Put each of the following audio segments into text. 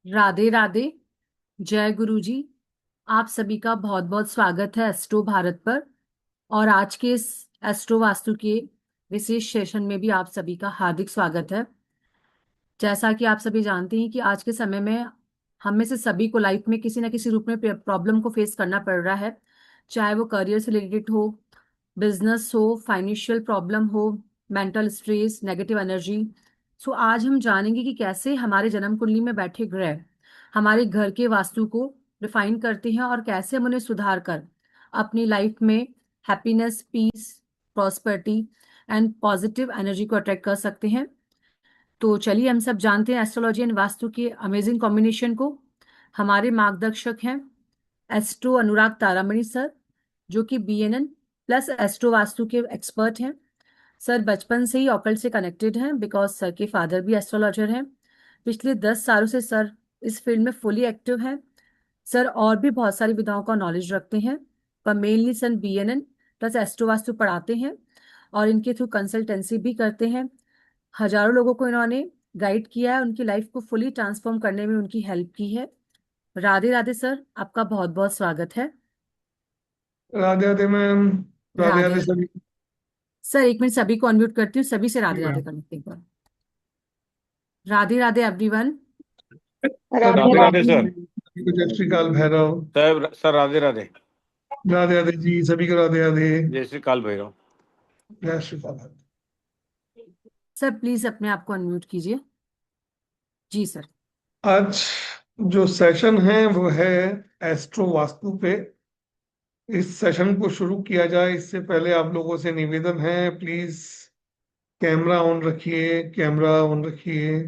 राधे राधे। जय गुरु जी। आप सभी का बहुत बहुत स्वागत है एस्ट्रो भारत पर। और आज के इस एस्ट्रो वास्तु के विशेष सेशन में भी आप सभी का हार्दिक स्वागत है। जैसा कि आप सभी जानते हैं कि आज के समय में हम में से सभी को लाइफ में किसी न किसी रूप में प्रॉब्लम को फेस करना पड़ रहा है। चाहे वो करियर से रिलेटेड हो, बिजनेस हो, फाइनेंशियल प्रॉब्लम हो, मेंटल स्ट्रेस, नेगेटिव एनर्जी। सो आज हम जानेंगे कि कैसे हमारे जन्म कुंडली में बैठे ग्रह हमारे घर के वास्तु को रिफाइन करते हैं और कैसे हम उन्हें सुधार कर अपनी लाइफ में happiness, peace, prosperity and positive energy को अट्रैक्ट कर सकते हैं। तो चलिए हम सब जानते हैं एस्ट्रोलॉजी एंड वास्तु के अमेजिंग कॉम्बिनेशन को। हमारे मार्गदर्शक हैं एस्ट्रो अनुराग तारामणि सर, जो कि बीएनएन प्लस एस्ट्रो वास्तु के एक्सपर्ट हैं। सर बचपन से ही ऑकल्ट से कनेक्टेड हैं बिकॉज सर के फादर भी एस्ट्रोलॉजर हैं। पिछले 10 सालों से सर इस फील्ड में फुली एक्टिव हैं। सर और भी बहुत सारी विधाओं का नॉलेज रखते हैं, पर mainly sir BNN plus astro vastu पढ़ाते हैं और इनके थ्रू कंसल्टेंसी भी करते हैं। हजारों लोगों को इन्होंने गाइड किया है, उनकी लाइफ को फुली ट्रांसफॉर्म करने में उनकी हेल्प की है। राधे राधे सर, आपका बहुत बहुत स्वागत है। राधे राधे मैम। राधे राधे राधे राधे। सभी। सर एक मिनट सभी को अनम्यूट करती हूँ, सभी से जी राधे राधे मैम। करने के एक बार। राधे राधे एवरीवन। सभी राधे को राधे सर। सभी को जय श्री काल भैरव। सर राधे राधे। राधे राधे जी, सभी को राधे राधे। जय श्री काल भैरव। जय श्री काल। सर प्लीज अपने आप को अनम्यूट कीजिए। जी सर। आज जो सेशन है वो है एस्ट्रो वास्तु पे। इस सेशन को शुरू किया जाए इससे पहले आप लोगों से निवेदन है, प्लीज कैमरा ऑन रखिए, कैमरा ऑन रखिए।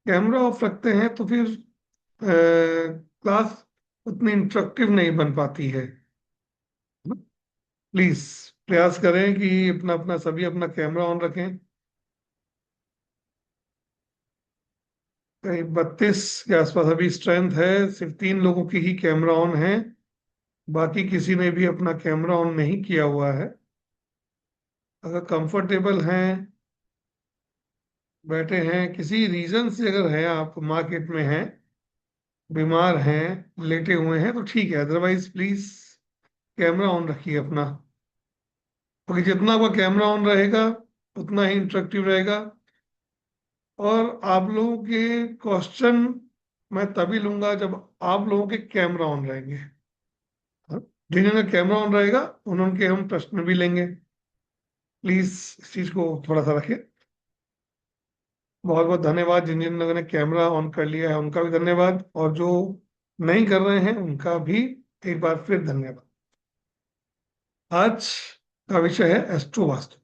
कैमरा ऑफ रखते हैं तो फिर क्लास उतनी इंस्ट्रक्टिव नहीं बन पाती है। प्लीज प्रयास करें कि अपना अपना सभी अपना कैमरा ऑन रखें। कहीं 32 के आसपास अभी स्ट्रेंथ है, सिर्फ 3 लोगों की ही कैमरा ऑन है, बाकी किसी ने भी अपना कैमरा ऑन नहीं किया हुआ है। अगर कंफर्टेबल हैं, बैठे हैं, किसी रीजन से अगर हैं, आप मार्केट में हैं, बीमार हैं, लेटे हुए हैं तो ठीक है, अदरवाइज प्लीज कैमरा ऑन रखिए अपना। क्योंकि जितना आपका कैमरा ऑन रहेगा उतना ही इंटरेक्टिव रहेगा। और आप लोगों के क्वेश्चन मैं तभी लूंगा जब आप लोगों के कैमरा ऑन रहेंगे। हाँ? जिन्होंने कैमरा ऑन रहेगा उनके हम प्रश्न भी लेंगे। प्लीज इस चीज को थोड़ा सा रखें। बहुत बहुत धन्यवाद। जिन जिन लोगों ने कैमरा ऑन कर लिया है उनका भी धन्यवाद, और जो नहीं कर रहे हैं उनका भी एक बार फिर धन्यवाद। आज का विषय है एस्ट्रो वास्तु।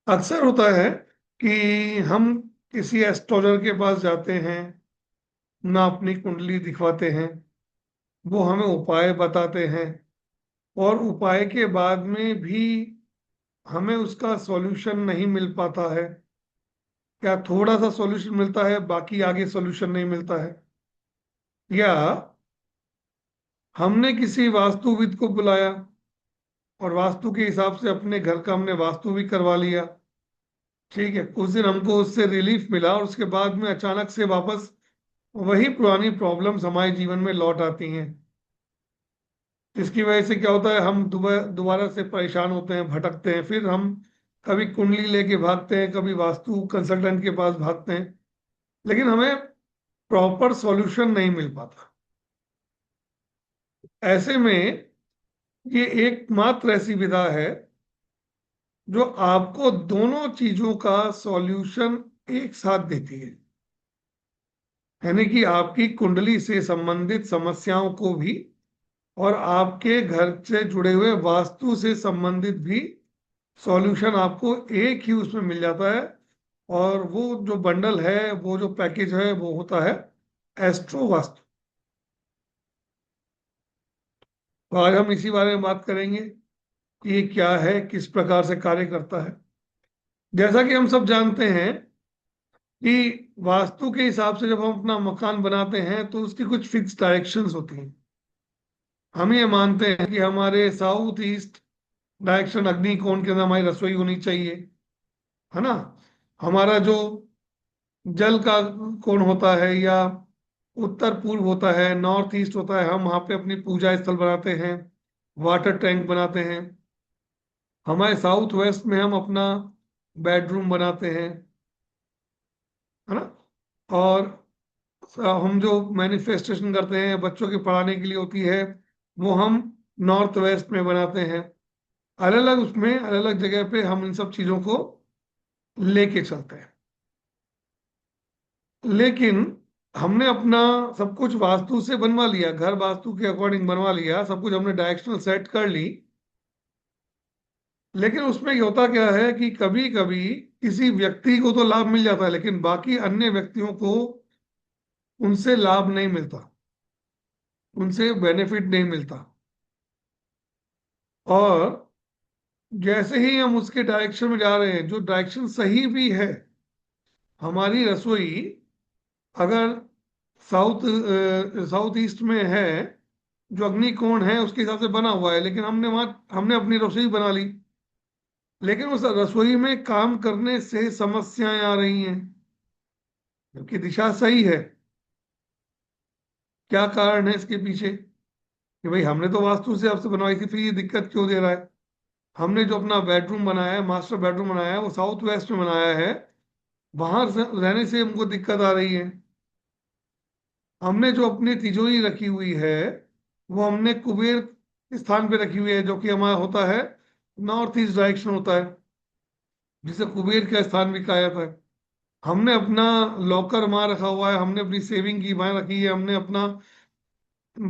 अक्सर होता है कि हम किसी एस्ट्रोलॉजर के पास जाते हैं, ना अपनी कुंडली दिखवाते हैं, वो हमें उपाय बताते हैं, और उपाय के बाद में भी हमें उसका सॉल्यूशन नहीं मिल पाता है। क्या थोड़ा सा सॉल्यूशन मिलता है, बाकी आगे सॉल्यूशन नहीं मिलता है। या हमने किसी वास्तुविद को बुलाया और वास्तु के हिसाब से अपने घर का हमने वास्तु भी करवा लिया, ठीक है, कुछ दिन हमको उससे रिलीफ मिला, और उसके बाद में अचानक से वापस वही पुरानी प्रॉब्लम्स हमारे जीवन में लौट आती हैं। इसकी वजह से क्या होता है, हम दोबारा दोबारा से परेशान होते हैं, भटकते हैं, फिर हम कभी कुंडली लेके भागते हैं, कभी वास्तु कंसल्टेंट के पास भागते हैं, लेकिन हमें प्रॉपर सॉल्यूशन नहीं मिल पाता। ऐसे में ये एकमात्र ऐसी विधा है जो आपको दोनों चीजों का सॉल्यूशन एक साथ देती है। यानी कि आपकी कुंडली से संबंधित समस्याओं को भी, और आपके घर से जुड़े हुए वास्तु से संबंधित भी सॉल्यूशन आपको एक ही उसमें मिल जाता है। और वो जो बंडल है, वो जो पैकेज है, वो होता है एस्ट्रो वास्तु। तो आज हम इसी बारे में बात करेंगे कि ये क्या है, किस प्रकार से कार्य करता है। जैसा कि हम सब जानते हैं कि वास्तु के हिसाब से जब हम अपना मकान बनाते हैं तो उसकी कुछ फिक्स डायरेक्शंस होती हैं। हम ये मानते हैं कि हमारे साउथ ईस्ट डायरेक्शन अग्नि कोण के अंदर हमारी रसोई होनी चाहिए, है ना। हमारा जो जल का कोण होता है, या उत्तर पूर्व होता है, नॉर्थ ईस्ट होता है, हम वहां पे अपनी पूजा स्थल बनाते हैं, वाटर टैंक बनाते हैं। हमारे साउथ वेस्ट में हम अपना बेडरूम बनाते हैं, है ना। और हम जो मैनिफेस्टेशन करते हैं बच्चों के पढ़ाने के लिए होती है, वो हम नॉर्थ वेस्ट में बनाते हैं। अलग अलग उसमें अलग अलग जगह पे हम इन सब चीजों को लेके चलते हैं। लेकिन हमने अपना सब कुछ वास्तु से बनवा लिया, घर वास्तु के अकॉर्डिंग बनवा लिया, सब कुछ हमने डायरेक्शनल सेट कर ली। लेकिन उसमें ये होता क्या है कि कभी कभी किसी व्यक्ति को तो लाभ मिल जाता है, लेकिन बाकी अन्य व्यक्तियों को उनसे लाभ नहीं मिलता, उनसे बेनिफिट नहीं मिलता। और जैसे ही हम उसके डायरेक्शन में जा रहे हैं, जो डायरेक्शन सही भी है, हमारी रसोई अगर साउथ साउथ ईस्ट में है, जो अग्निकोण है उसके हिसाब से बना हुआ है, लेकिन हमने अपनी रसोई बना ली, लेकिन उस रसोई में काम करने से समस्याएं आ रही हैं, जबकि दिशा सही है। क्या कारण है इसके पीछे? कि भाई हमने तो वास्तु से आपसे बनवाई थी, फिर ये दिक्कत क्यों दे रहा है? हमने जो अपना बेडरूम बनाया है, मास्टर बेडरूम बनाया है, वो साउथ वेस्ट में बनाया है, वहां रहने से हमको दिक्कत आ रही है। हमने जो अपनी तिजोरी रखी हुई है, वो हमने कुबेर स्थान पे रखी हुई है, जो कि हमारा होता है नॉर्थ ईस्ट डायरेक्शन होता है, जिसे कुबेर का स्थान भी कहा जाता है। हमने अपना लॉकर वहां रखा हुआ है, हमने अपनी सेविंग की वहां रखी है, हमने अपना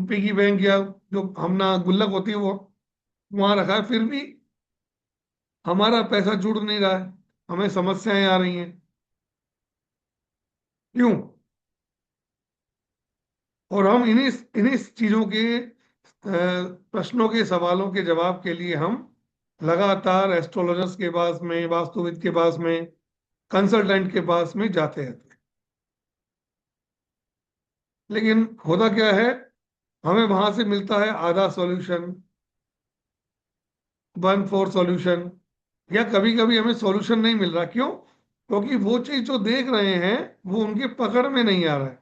पिगी बैंक या जो हमना गुल्लक होती है वो वहां रखा है, फिर भी हमारा पैसा जुड़ नहीं रहा है, हमें समस्याएं आ रही हैं। क्यों? और हम इन्हीं इन्हीं चीजों के प्रश्नों के सवालों के जवाब के लिए हम लगातार एस्ट्रोलॉजर्स के पास में, वास्तुविद के पास में, कंसल्टेंट के पास में जाते रहते हैं। लेकिन होता क्या है, हमें वहां से मिलता है आधा सॉल्यूशन, 1/4 सॉल्यूशन, या कभी कभी हमें सॉल्यूशन नहीं मिल रहा। क्यों? क्योंकि वो चीज जो देख रहे हैं वो उनके पकड़ में नहीं आ रहा है।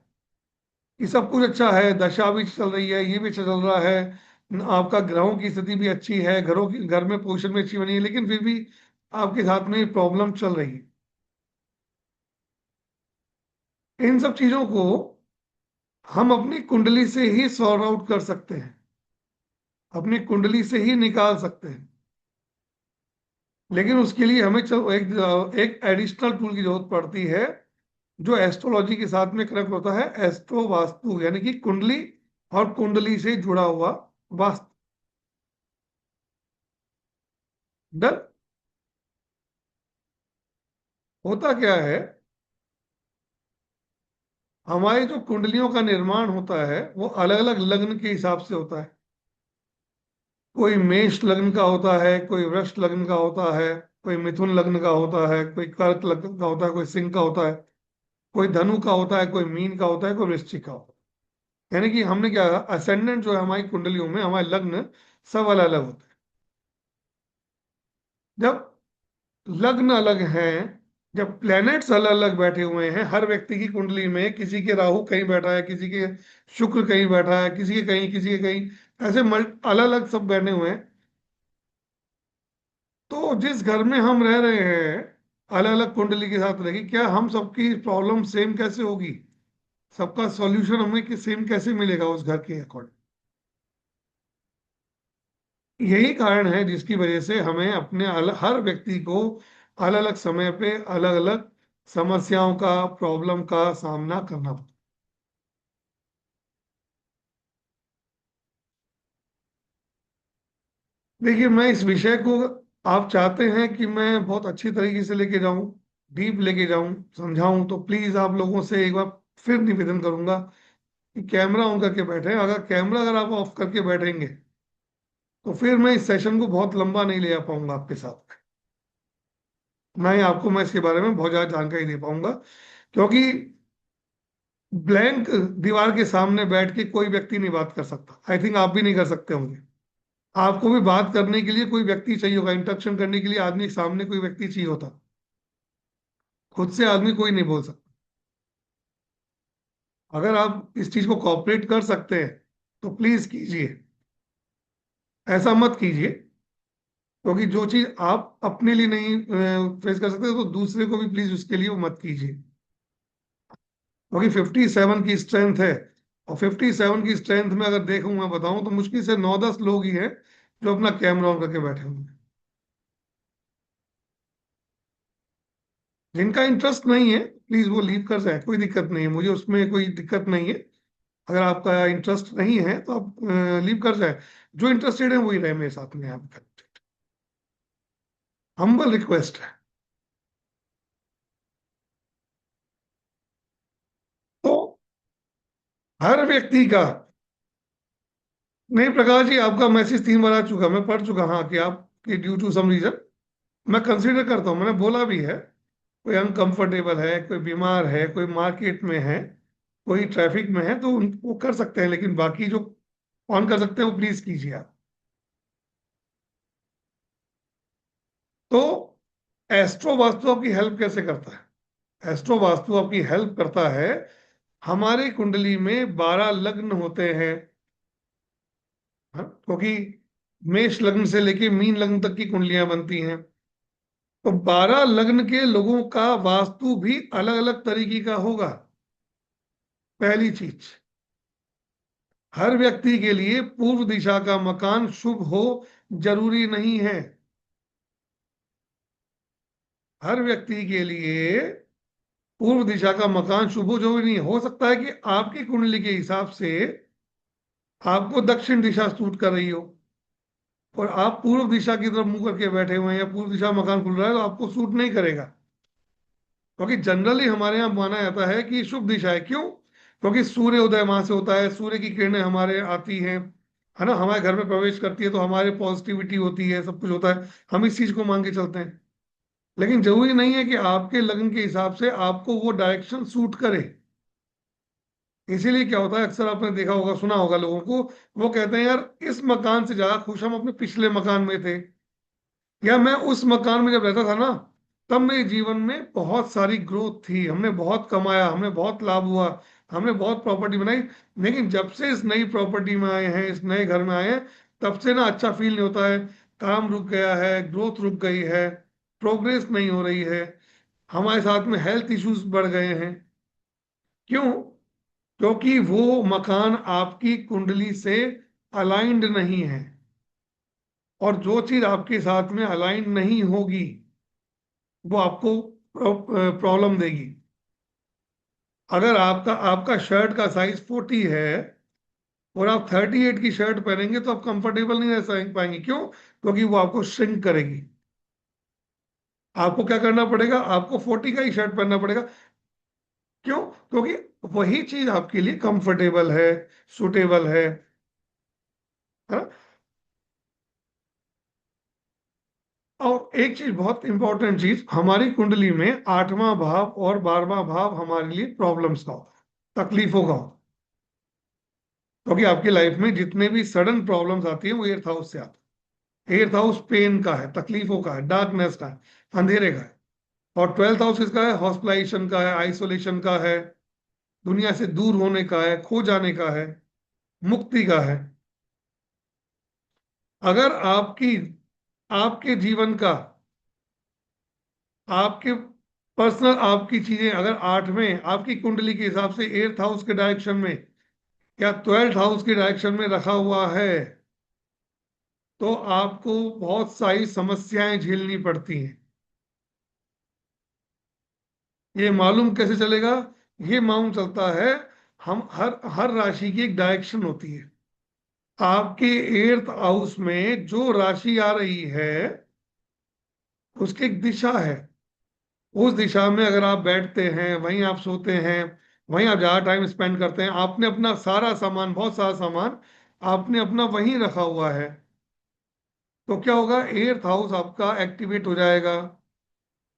कि सब कुछ अच्छा है, दशा भी चल रही है, ये भी अच्छा चल रहा है, आपका ग्रहों की स्थिति भी अच्छी है, घरों की घर में पोजीशन भी अच्छी बनी है, लेकिन फिर भी आपके साथ में प्रॉब्लम चल रही है। इन सब चीजों को हम अपनी कुंडली से ही सॉर्ट आउट कर सकते हैं, अपनी कुंडली से ही निकाल सकते हैं। लेकिन उसके लिए हमें एक एडिशनल टूल की जरूरत पड़ती है, जो एस्ट्रोलॉजी के साथ में कनेक्ट होता है, एस्ट्रो वास्तु, यानी कि कुंडली और कुंडली से जुड़ा हुआ वास्तु। डर होता क्या है, हमारी जो कुंडलियों का निर्माण होता है वो अलग अलग लग्न के हिसाब से होता है। कोई मेष लग्न का होता है, कोई वृष लग्न का होता है, कोई मिथुन लग्न का होता है, कोई कर्क लग्न का होता है, कोई सिंह का होता है, कोई धनु का होता है, कोई मीन का होता है, कोई वृश्चिक का होता है। यानी कि हमने क्या, असेंडेंट जो है हमारी कुंडलियों में, हमारे लग्न सब अलग अलग होते हैं। जब लग्न अलग हैं, जब प्लैनेट्स अलग अलग बैठे हुए हैं, हर व्यक्ति की कुंडली में किसी के राहु कहीं बैठा है, किसी के शुक्र कहीं बैठा है, किसी के कहीं, किसी के कहीं, ऐसे अलग अलग सब बैठे हुए हैं। तो जिस घर में हम रह रहे हैं अलग अलग कुंडली के साथ रहेगी, क्या हम सबकी प्रॉब्लम सेम कैसे होगी? सबका सॉल्यूशन हमें सेम कैसे मिलेगा उस घर के अकॉर्डिंग? यही कारण है जिसकी वजह से हमें अपने हर व्यक्ति को अलग अलग समय पे अलग अलग समस्याओं का, प्रॉब्लम का सामना करना पड़ता है। देखिए, मैं इस विषय को, आप चाहते हैं कि मैं बहुत अच्छी तरीके से लेके जाऊं, डीप लेके जाऊं, समझाऊं, तो प्लीज आप लोगों से एक बार फिर निवेदन करूंगा कि कैमरा ऑन करके बैठे। अगर आप ऑफ करके बैठेंगे तो फिर मैं इस सेशन को बहुत लंबा नहीं ले आ पाऊंगा आपके साथ। मैं इसके बारे में बहुत ज्यादा जानकारी दे पाऊंगा, क्योंकि ब्लैंक दीवार के सामने बैठ के कोई व्यक्ति नहीं बात कर सकता। आई थिंक आप भी नहीं कर सकते होंगे। आपको भी बात करने के लिए कोई व्यक्ति चाहिए होगा, इंटरेक्शन करने के लिए आदमी के सामने कोई व्यक्ति चाहिए होता। खुद से आदमी कोई नहीं बोल सकता। अगर आप इस चीज को कॉपरेट कर सकते हैं तो प्लीज कीजिए, ऐसा मत कीजिए। क्योंकि जो चीज आप अपने लिए नहीं फेस कर सकते तो दूसरे को भी प्लीज उसके लिए वो मत कीजिए। क्योंकि 57 की स्ट्रेंथ है, और 57 की स्ट्रेंथ में अगर देखूं मैं बताऊं तो मुश्किल से 9-10 लोग ही हैं जो अपना कैमरा ऑन करके बैठे हुए हैं। जिनका इंटरेस्ट नहीं है प्लीज वो लीव कर जाए, कोई दिक्कत नहीं है, मुझे उसमें कोई दिक्कत नहीं है। अगर आपका इंटरेस्ट नहीं है तो आप लीव कर जाए। जो इंटरेस्टेड है वही रहे मेरे साथ में, आप हम्बल रिक्वेस्ट है। तो हर व्यक्ति का, नहीं प्रकाश जी आपका मैसेज 3 बार आ चुका, मैं पढ़ चुका हाँ, कि आपकी ड्यू टू सम रीजन मैं कंसीडर करता हूँ, मैंने बोला भी है। कोई अनकंफर्टेबल है, कोई बीमार है, कोई मार्केट में है, कोई ट्रैफिक में है, तो वो कर सकते हैं, लेकिन बाकी जो ऑन कर सकते हैं वो प्लीज कीजिए आप। तो एस्ट्रो वास्तु आपकी हेल्प कैसे करता है? एस्ट्रो वास्तु आपकी हेल्प करता है, हमारे कुंडली में 12 लग्न होते हैं। हाँ, क्योंकि मेष लग्न से लेके मीन लग्न तक की कुंडलियां बनती हैं। तो 12 लग्न के लोगों का वास्तु भी अलग अलग तरीके का होगा। पहली चीज, हर व्यक्ति के लिए पूर्व दिशा का मकान शुभ हो जरूरी नहीं है। हर व्यक्ति के लिए पूर्व दिशा का मकान शुभ हो जरूरी नहीं है। हो सकता है कि आपकी कुंडली के हिसाब से आपको दक्षिण दिशा सूट कर रही हो, और आप पूर्व दिशा की तरफ मुंह करके बैठे हुए हैं, या पूर्व दिशा में मकान खुल रहा है, तो आपको सूट नहीं करेगा। क्योंकि जनरली हमारे यहाँ माना जाता है कि शुभ दिशा है। क्यों? क्योंकि सूर्य उदय वहां से होता है, सूर्य की किरणें हमारे आती हैं, है ना, हमारे घर में प्रवेश करती है, तो हमारे पॉजिटिविटी होती है, सब कुछ होता है, हम इस चीज को मान के चलते हैं। लेकिन जरूरी नहीं है कि आपके लग्न के हिसाब से आपको वो डायरेक्शन सूट करे। इसीलिए क्या होता है, अक्सर आपने देखा होगा, सुना होगा लोगों को, वो कहते हैं यार इस मकान से ज्यादा खुश हम अपने पिछले मकान में थे, या मैं उस मकान में जब रहता था ना, तब मेरे जीवन में बहुत सारी ग्रोथ थी, हमने बहुत कमाया, हमें बहुत लाभ हुआ, हमने बहुत प्रॉपर्टी बनाई। लेकिन जब से इस नई प्रॉपर्टी में आए हैं, इस नए घर में आए हैं, तब से ना अच्छा फील नहीं होता है। काम रुक गया है, ग्रोथ रुक गई है, प्रोग्रेस नहीं हो रही है, हमारे साथ में हेल्थ इश्यूज बढ़ गए हैं। क्यों? क्योंकि वो मकान आपकी कुंडली से अलाइंड नहीं है। और जो चीज आपके साथ में अलाइंड नहीं होगी वो आपको प्रॉब्लम देगी। अगर आपका आपका शर्ट का साइज 40 है और आप 38 की शर्ट पहनेंगे तो आप कंफर्टेबल नहीं रह पाएंगे। क्यों? क्योंकि वो आपको श्रिंक करेगी। आपको क्या करना पड़ेगा? आपको 40 का ही शर्ट पहनना पड़ेगा। क्यों? क्योंकि वही चीज आपके लिए कंफर्टेबल है, सुटेबल है ना? और एक चीज, बहुत इंपॉर्टेंट चीज, हमारी कुंडली में 8वां भाव और 12वां भाव हमारे लिए प्रॉब्लम्स का होता है, तकलीफों का होता है। क्योंकि आपकी लाइफ में जितने भी सडन प्रॉब्लम्स आती है वो 8th हाउस से आती है। 8th हाउस पेन का है, तकलीफों का है, डार्कनेस का है, अंधेरे का है। और 12th हाउस इसका है, हॉस्पिटलाइजेशन का है, आइसोलेशन का है, दुनिया से दूर होने का है, खो जाने का है, मुक्ति का है। अगर आपकी आपके जीवन का, आपके पर्सनल आपकी चीजें अगर 8वें आपकी कुंडली के हिसाब से 8th हाउस के डायरेक्शन में या 12th हाउस के डायरेक्शन में रखा हुआ है, तो आपको बहुत सारी समस्याएं झेलनी पड़ती हैं। ये मालूम कैसे चलेगा? ये मालूम चलता है, हम हर हर राशि की एक डायरेक्शन होती है। आपके 8th हाउस में जो राशि आ रही है उसकी एक दिशा है। उस दिशा में अगर आप बैठते हैं, वहीं आप सोते हैं, वहीं आप ज्यादा टाइम स्पेंड करते हैं, आपने अपना सारा सामान, बहुत सारा सामान आपने अपना वहीं रखा हुआ है, तो क्या होगा? 8th हाउस आपका एक्टिवेट हो जाएगा।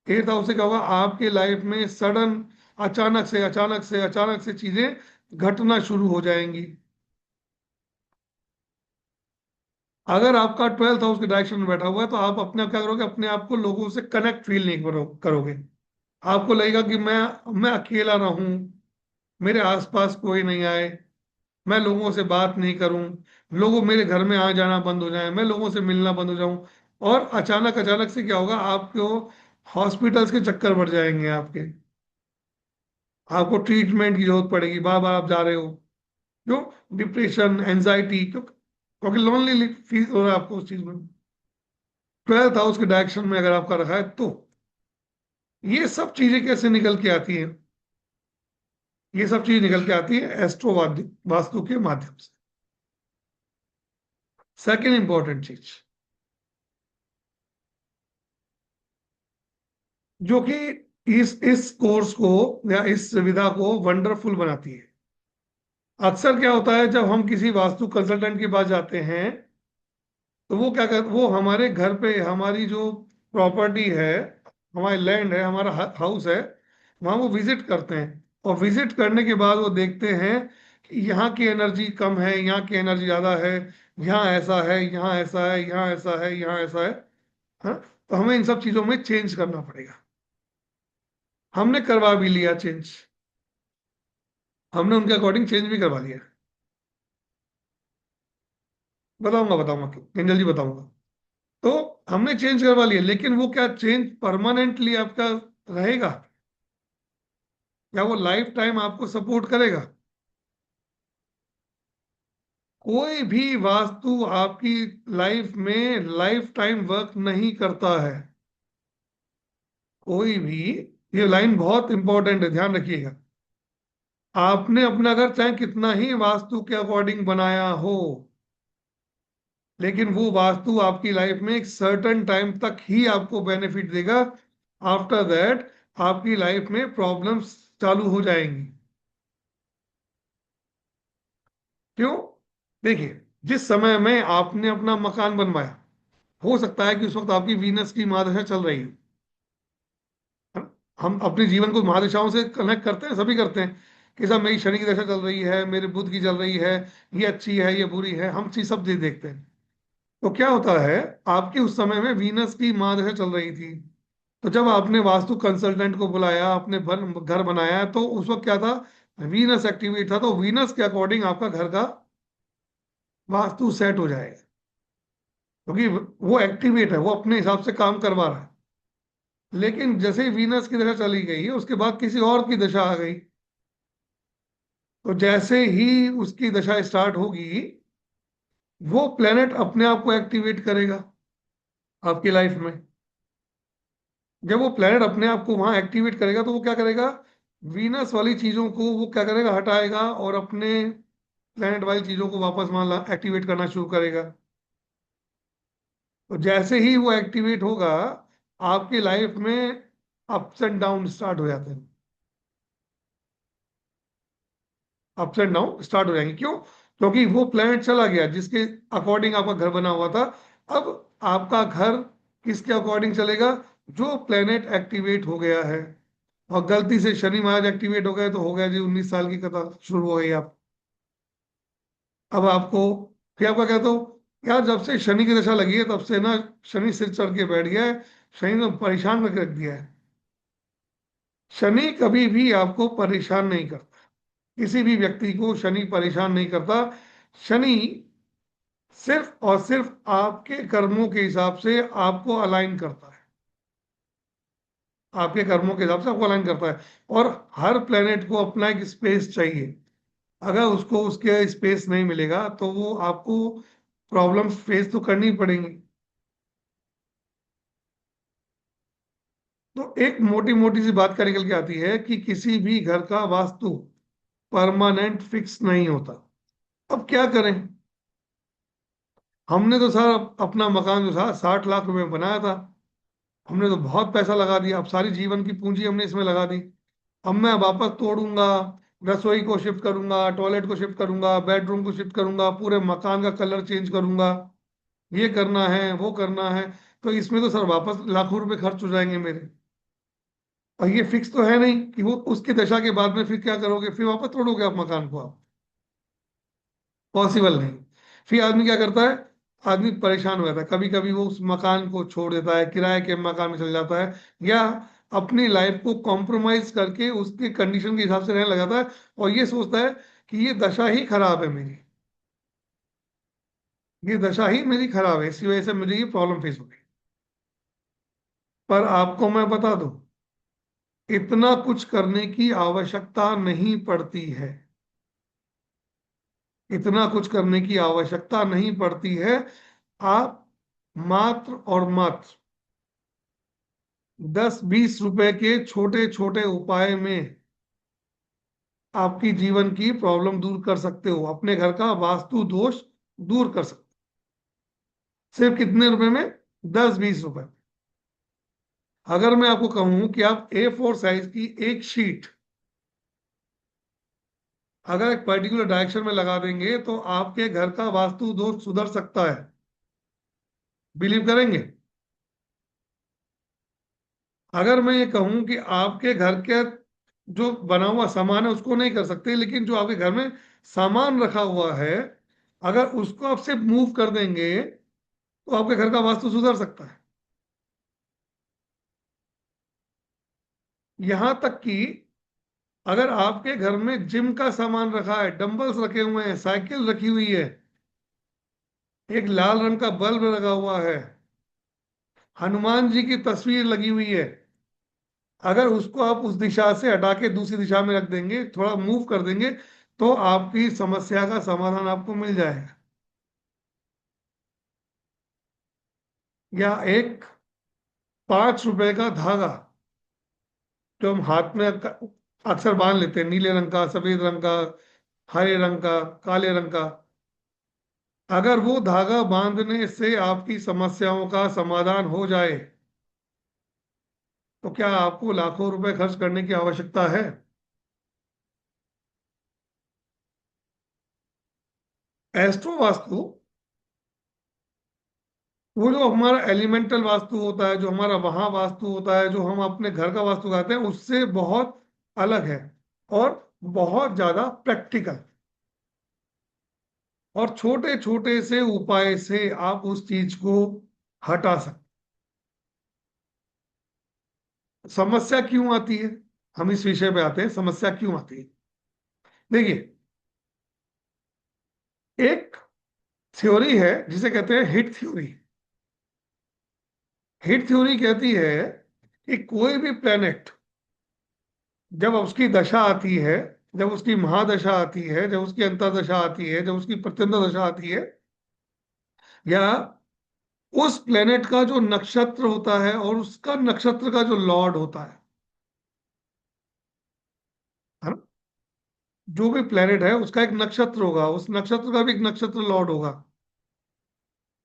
8th हाउस से क्या होगा? आपके लाइफ में सडन, अचानक से चीजें घटना शुरू हो जाएंगी। अगर आपका 12th हाउस के डायरेक्शन में बैठा हुआ है तो आप अपने आप क्या करोगे? अपने आप को लोगों से कनेक्ट फील नहीं करोगे। आपको लगेगा कि मैं अकेला रहूं, मेरे आसपास कोई नहीं आए, मैं लोगों से बात नहीं करूं, लोगों मेरे घर में आ जाना बंद हो जाए, मैं लोगों से मिलना बंद हो जाऊं। और अचानक अचानक से क्या होगा, आपको हॉस्पिटल्स के चक्कर बढ़ जाएंगे आपके, आपको ट्रीटमेंट की जरूरत पड़ेगी, बार बार आप जा रहे हो। क्यों? डिप्रेशन, एंजाइटी, क्योंकि लोनली फील हो रहा है आपको उस चीज में। 12th हाउस के डायरेक्शन में अगर आपका रखा है तो ये सब चीजें कैसे निकल के आती हैं? ये सब चीज निकल के आती है एस्ट्रो वास्तु के माध्यम से। सेकेंड इंपॉर्टेंट चीज जो कि इस कोर्स को या इस सुविधा को वंडरफुल बनाती है। अक्सर क्या होता है, जब हम किसी वास्तु कंसल्टेंट के पास जाते हैं तो वो क्या कर, वो हमारे घर पे हमारी जो प्रॉपर्टी है, हमारी लैंड है, हमारा हाउस है, वहां वो विजिट करते हैं। और विजिट करने के बाद वो देखते हैं कि यहाँ की एनर्जी कम है, यहाँ की एनर्जी ज्यादा है, यहाँ ऐसा है, यहाँ ऐसा है, यहाँ ऐसा है, यहाँ ऐसा है। हाँ, तो हमें इन सब चीजों में चेंज करना पड़ेगा। हमने करवा भी लिया चेंज, हमने उनके अकॉर्डिंग चेंज भी करवा लिया। बताऊंगा बताऊंगा क्यों, एंजल जी बताऊंगा। तो हमने चेंज करवा लिया, लेकिन वो क्या चेंज परमानेंटली आपका रहेगा, या वो लाइफ टाइम आपको सपोर्ट करेगा? कोई भी वास्तु आपकी लाइफ में लाइफ टाइम वर्क नहीं करता है, कोई भी। ये लाइन बहुत इंपॉर्टेंट है, ध्यान रखिएगा। आपने अपना घर चाहे कितना ही वास्तु के अकॉर्डिंग बनाया हो, लेकिन वो वास्तु आपकी लाइफ में एक सर्टेन टाइम तक ही आपको बेनिफिट देगा। आफ्टर दैट आपकी लाइफ में प्रॉब्लम्स चालू हो जाएंगी। क्यों? देखिए, जिस समय में आपने अपना मकान बनवाया, हो सकता है कि उस वक्त आपकी वीनस की महादशा चल रही है। हम अपने जीवन को महादशाओं से कनेक्ट करते हैं, सभी करते हैं कि साहब मेरी शनि की दशा चल रही है, मेरे बुध की चल रही है, ये अच्छी है, ये बुरी है, हम चीज सब चीज देखते हैं। तो क्या होता है, आपकी उस समय में वीनस की महादशा चल रही थी, तो जब आपने वास्तु कंसल्टेंट को बुलाया, आपने घर बनाया, तो उस वक्त क्या था, वीनस एक्टिवेट था, तो वीनस के अकॉर्डिंग आपका घर का वास्तु सेट हो जाएगा, क्योंकि वो एक्टिवेट है, वो अपने हिसाब से काम करवा रहा है। लेकिन जैसे ही वीनस की दशा चली गई, उसके बाद किसी और की दशा आ गई, तो जैसे ही उसकी दशा स्टार्ट होगी, वो प्लेनेट अपने आप को एक्टिवेट करेगा आपकी लाइफ में। जब वो प्लेनेट अपने आप को वहां एक्टिवेट करेगा, तो वो क्या करेगा, वीनस वाली चीजों को वो क्या करेगा, हटाएगा, और अपने प्लेनेट वाली चीजों को वापस वहां एक्टिवेट करना शुरू करेगा। तो जैसे ही वो एक्टिवेट होगा, आपकी लाइफ में अप्स एंड डाउन स्टार्ट हो जाते हैं, अप्स एंड डाउन स्टार्ट हो जाएंगे। क्यों? क्योंकि वो प्लेनेट चला गया जिसके अकॉर्डिंग आपका घर बना हुआ था। अब आपका घर किसके अकॉर्डिंग चलेगा? जो प्लेनेट एक्टिवेट हो गया है। और गलती से शनि महाराज एक्टिवेट हो गए तो हो गया जी, 19 साल की कथा शुरू हो गई आप। अब आपको फिर आपका कहते हो, यार जब से शनि की दशा लगी है तब से ना शनि सिर चढ़ के बैठ गया है, शनि ने परेशान करके रख दिया है। शनि कभी भी आपको परेशान नहीं करता, किसी भी व्यक्ति को शनि परेशान नहीं करता। शनि सिर्फ और सिर्फ आपके कर्मों के हिसाब से आपको अलाइन करता है, आपके कर्मों के हिसाब से आपको अलाइन करता है। और हर प्लेनेट को अपना एक स्पेस चाहिए, अगर उसको उसके स्पेस नहीं मिलेगा तो वो आपको प्रॉब्लम्स फेस तो करनी पड़ेंगी। तो एक मोटी मोटी सी बात क्या निकल के आती है कि किसी भी घर का वास्तु परमानेंट फिक्स नहीं होता। अब क्या करें? हमने तो सर अपना मकान जो था 60 लाख रुपए में बनाया था, हमने तो बहुत पैसा लगा दिया, अब सारी जीवन की पूंजी हमने इसमें लगा दी। अब मैं वापस तोड़ूंगा, रसोई को शिफ्ट करूंगा, टॉयलेट को शिफ्ट करूंगा, बेडरूम को शिफ्ट करूंगा, पूरे मकान का कलर चेंज करूंगा, ये करना है, वो करना है। तो इसमें तो सर वापस लाखों रुपए खर्च हो जाएंगे मेरे। और ये फिक्स तो है नहीं कि वो उसकी दशा के बाद में फिर क्या करोगे, फिर वापस तोड़ोगे आप मकान को? आप पॉसिबल नहीं। फिर आदमी क्या करता है, आदमी परेशान हो जाता है, कभी कभी वो उस मकान को छोड़ देता है, किराए के मकान में चल जाता है, या अपनी लाइफ को कॉम्प्रोमाइज करके उसके कंडीशन के हिसाब से रहने लगाता है और ये सोचता है कि ये दशा ही खराब है मेरी, ये दशा ही मेरी खराब है, इसी वजह से मुझे ये प्रॉब्लम फेस हो गई। पर आपको मैं बता दूं, इतना कुछ करने की आवश्यकता नहीं पड़ती है, इतना कुछ करने की आवश्यकता नहीं पड़ती है। आप मात्र और मात्र 10-20 रुपए के छोटे छोटे उपाय में आपकी जीवन की प्रॉब्लम दूर कर सकते हो, अपने घर का वास्तु दोष दूर कर सकते हो। सिर्फ कितने रुपए में? 10-20 रुपए। अगर मैं आपको कहूं कि आप A4 साइज की एक शीट अगर एक पर्टिकुलर डायरेक्शन में लगा देंगे तो आपके घर का वास्तु दोष सुधर सकता है, बिलीव करेंगे? अगर मैं ये कहूं कि आपके घर के जो बना हुआ सामान है उसको नहीं कर सकते, लेकिन जो आपके घर में सामान रखा हुआ है अगर उसको आप सिर्फ मूव कर देंगे तो आपके घर का वास्तु सुधर सकता है। यहां तक कि अगर आपके घर में जिम का सामान रखा है, डंबल्स रखे हुए हैं, साइकिल रखी हुई है, एक लाल रंग का बल्ब लगा हुआ है, हनुमान जी की तस्वीर लगी हुई है, अगर उसको आप उस दिशा से हटा के दूसरी दिशा में रख देंगे, थोड़ा मूव कर देंगे, तो आपकी समस्या का समाधान आपको मिल जाएगा। या एक 5 रुपए का धागा जो हम हाथ में अक्सर बांध लेते हैं, नीले रंग का, सफेद रंग का, हरे रंग का, काले रंग का, अगर वो धागा बांधने से आपकी समस्याओं का समाधान हो जाए तो क्या आपको लाखों रुपए खर्च करने की आवश्यकता है? एस्ट्रो वास्तु, वो जो हमारा एलिमेंटल वास्तु होता है, जो हमारा वहां वास्तु होता है, जो हम अपने घर का वास्तु कहते हैं, उससे बहुत अलग है और बहुत ज्यादा प्रैक्टिकल। और छोटे छोटे से उपाय से आप उस चीज को हटा सकते। समस्या क्यों आती है, हम इस विषय पे आते हैं, समस्या क्यों आती है। देखिए, एक थ्योरी है जिसे कहते हैं हिट थ्योरी। हिट थ्योरी कहती है कि कोई भी प्लेनेट जब उसकी दशा आती है, जब उसकी महादशा आती है, जब उसकी अंतर्दशा आती है, जब उसकी प्रत्यंतर दशा आती है, या उस प्लेनेट का जो नक्षत्र होता है और उसका नक्षत्र का जो लॉर्ड होता है ना, जो भी प्लेनेट है उसका एक नक्षत्र होगा, उस नक्षत्र का भी एक नक्षत्र लॉर्ड होगा।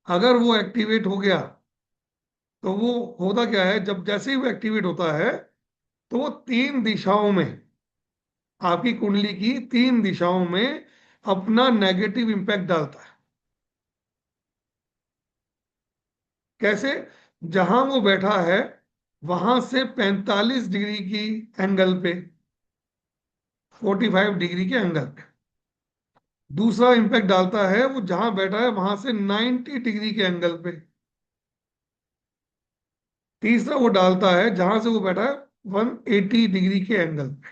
अगर वो एक्टिवेट हो गया तो वो होता क्या है, जब जैसे ही वो एक्टिवेट होता है तो वो 3 दिशाओं में, आपकी कुंडली की 3 दिशाओं में अपना नेगेटिव इंपैक्ट डालता है। कैसे? जहां वो बैठा है वहां से 45 डिग्री की एंगल पे, 45 डिग्री के एंगल पे दूसरा इंपैक्ट डालता है, वो जहां बैठा है वहां से 90 डिग्री के एंगल पे तीसरा वो डालता है जहां से वो बैठा है 180 डिग्री के एंगल पे।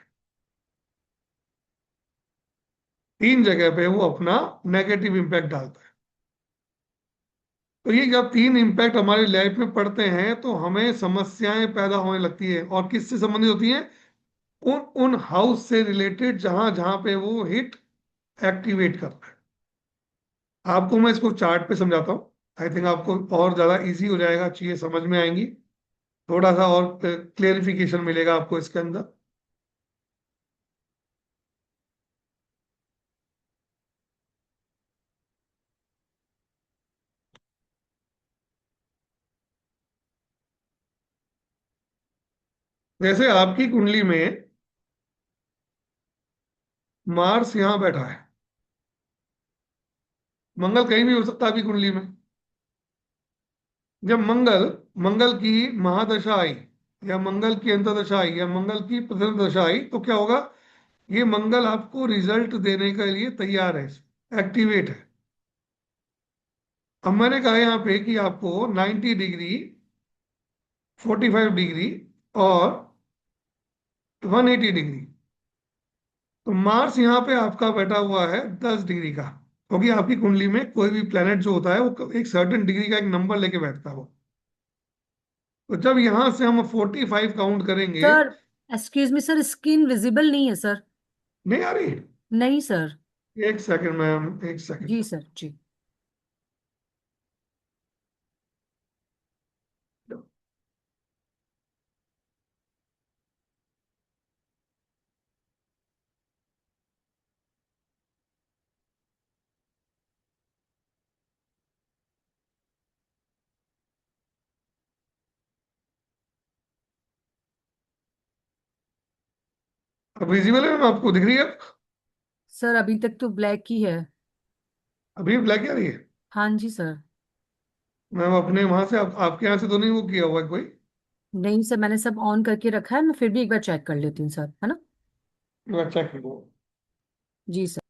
3 जगह पे वो अपना नेगेटिव इंपैक्ट डालता है। तो ये जब 3 इंपैक्ट हमारी लाइफ में पड़ते हैं तो हमें समस्याएं पैदा होने लगती है, और किससे संबंधित होती हैं? उन उन हाउस से रिलेटेड जहां जहां पे वो हिट एक्टिवेट करता है। आपको मैं इसको चार्ट पे समझाता हूँ, आई थिंक आपको और ज्यादा इजी हो जाएगा, चीजें समझ में आएंगी, थोड़ा सा और क्लेरिफिकेशन मिलेगा आपको इसके अंदर। जैसे आपकी कुंडली में मार्स यहां बैठा है, मंगल कहीं भी हो सकता है आपकी कुंडली में। जब मंगल मंगल की महादशा आई, या मंगल की अंतर्दशा आई, या मंगल की प्रथम दशा आई, तो क्या होगा? ये मंगल आपको रिजल्ट देने के लिए तैयार है, एक्टिवेट है। अब मैंने कहा यहाँ पे कि आपको 90 डिग्री, 45 डिग्री और 180 डिग्री। तो मार्स यहाँ पे आपका बैठा हुआ है 10 डिग्री का, क्योंकि आपकी कुंडली में कोई भी प्लेनेट जो होता है वो एक सर्टेन डिग्री का एक नंबर लेके बैठता है वो। तो जब यहां से हम 45 काउंट करेंगे। Sir excuse me sir, skin visible नहीं है सर। नहीं आ रही? नहीं सर। एक सेकंड मैम, एक सेकंड। जी सर जी। अब विजिबल है मैम, आपको दिख रही है? सर अभी तक तो ब्लैक ही है। अभी ब्लैक आ रही है? हाँ जी सर। मैम अपने वहां से आपके यहाँ से तो नहीं वो किया हुआ है कोई? नहीं सर, मैंने सब ऑन करके रखा है, मैं फिर भी एक बार चेक कर लेती हूँ सर, है ना। चेक करो। जी सर।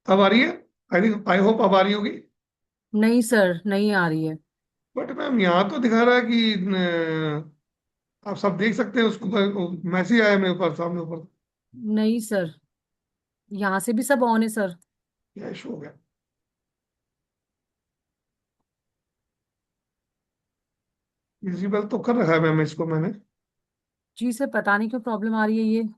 अब आ रही है? आई होप अब आ रही होगी। नहीं सर, नहीं आ रही है। बट मैम यहाँ तो दिखा रहा है कि आप सब देख सकते हैं उसको, मैसेज आया मेरे पास सामने ऊपर। नहीं सर, यहाँ से भी सब ऑन है सर। क्या इशू हो गया? विजिबल तो कर रखा है मैम इसको मैंने। जी सर, पता नहीं क्यों प्रॉब्लम आ रही है ये।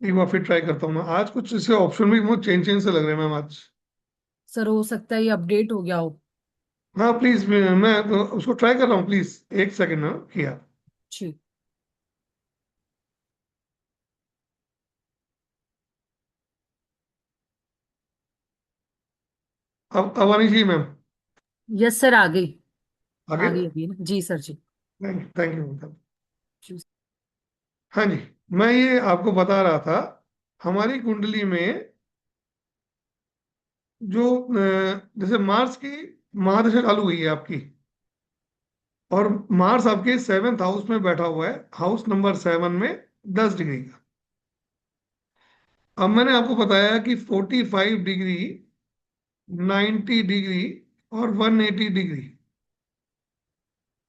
एक बार फिर ट्राई करता हूँ मैं। आज कुछ इसके ऑप्शन भी मुझे चेंज चेंज से लग रहे हैं मैम आज। सर हो सकता है ये अपडेट हो गया हो। हाँ प्लीज, मैं तो उसको ट्राई कर रहा हूँ, प्लीज एक सेकंड में किया। जी। अब आनी चाहिए मैम। यस सर, आ गई। आगे। आ गई अभी ना, जी सर जी। Thank you. जी। हाँ जी, मैं ये आपको बता रहा था, हमारी कुंडली में जो जैसे मार्स की महादशा चालू हुई है आपकी, और मार्स आपके 7th हाउस में बैठा हुआ है, हाउस नंबर 7 में, 10 डिग्री का। अब मैंने आपको बताया कि 45 डिग्री, 90 डिग्री और 180 डिग्री,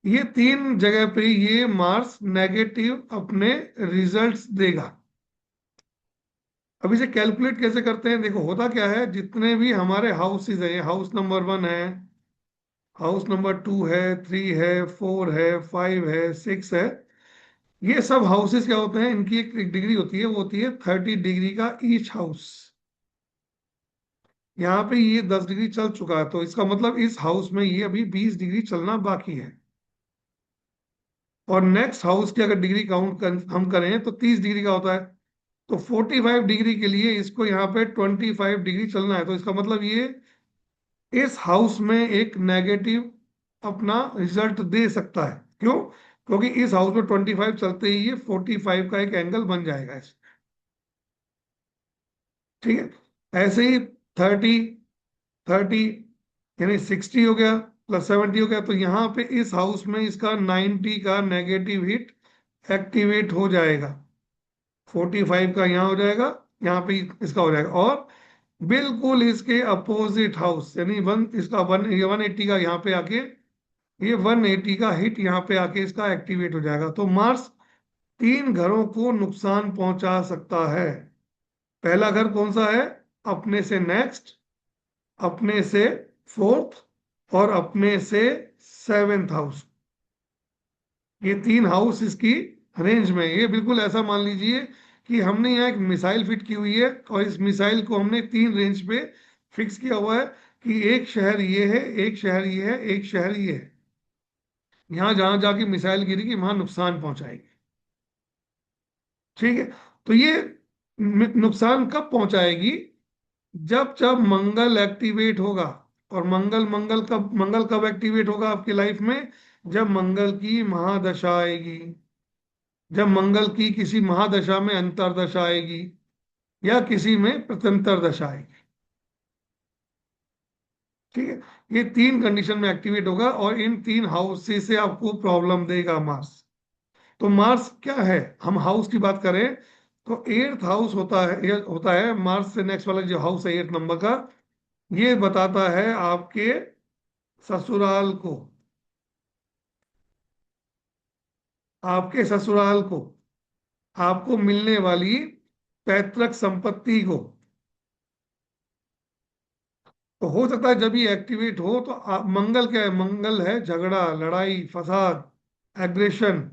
ये तीन जगह पे ये मार्स नेगेटिव अपने रिजल्ट्स देगा। अब इसे कैलकुलेट कैसे करते हैं? देखो होता क्या है, जितने भी हमारे हाउसेज हैं, हाउस नंबर 1 है, हाउस नंबर 2 है, 3 है, 4 है, 5 है, 6 है, ये सब हाउसेस क्या होते हैं, इनकी एक डिग्री होती है, वो होती है 30 डिग्री का ईच हाउस। यहाँ पे ये 10 डिग्री चल चुका है, तो इसका मतलब इस हाउस में ये अभी 20 डिग्री चलना बाकी है। और नेक्स्ट हाउस की अगर डिग्री काउंट हम करें तो 30 डिग्री का होता है। तो 45 डिग्री के लिए इसको यहाँ पे 25 डिग्री चलना है, तो इसका मतलब ये इस हाउस में एक नेगेटिव अपना रिजल्ट दे सकता है। क्यों? क्योंकि इस हाउस में 25 चलते ही ये 45 का एक एंगल बन जाएगा ठीक है। ऐसे ही 30 30 यानी 60 हो गया, प्लस 70 हो गया, तो यहाँ पे इस हाउस में इसका 90 का नेगेटिव हिट एक्टिवेट हो जाएगा। 45 का यहाँ हो जाएगा, यहाँ पे इसका हो जाएगा। और बिल्कुल इसके अपोजिट हाउस यानी वन इसका 180 का यहाँ पे आके, ये 180 का हिट यहाँ पे आके इसका एक्टिवेट हो जाएगा। तो मार्स तीन घरों को नुकसान पहुंचा सकता है। पहला घर कौन सा है? अपने से नेक्स्ट, अपने से फोर्थ, और अपने से 7th हाउस। ये तीन हाउस इसकी रेंज में है। ये बिल्कुल ऐसा मान लीजिए कि हमने यहाँ एक मिसाइल फिट की हुई है, और इस मिसाइल को हमने तीन रेंज पे फिक्स किया हुआ है कि एक शहर ये है, एक शहर ये है, एक शहर ये है। यहाँ जहां जाके मिसाइल गिरेगी वहां नुकसान पहुंचाएगी। ठीक है। तो ये नुकसान कब पहुंचाएगी? जब जब मंगल एक्टिवेट होगा। और मंगल कब एक्टिवेट होगा आपकी लाइफ में? जब मंगल की महादशा आएगी, जब मंगल की किसी महादशा में अंतरदशा आएगी, या किसी में प्रत्यंतर दशा आएगी। ठीक है, ये तीन कंडीशन में एक्टिवेट होगा और इन तीन हाउसेस से आपको प्रॉब्लम देगा मार्स। तो मार्स क्या है, हम हाउस की बात करें तो एट्थ हाउस होता है, ये होता है मार्स से नेक्स्ट वाला जो हाउस है 8 नंबर का, ये बताता है आपके ससुराल को, आपके ससुराल को, आपको मिलने वाली पैतृक संपत्ति को। तो हो सकता है जब ये एक्टिवेट हो तो मंगल क्या है, मंगल है झगड़ा, लड़ाई, फसाद, एग्रेशन,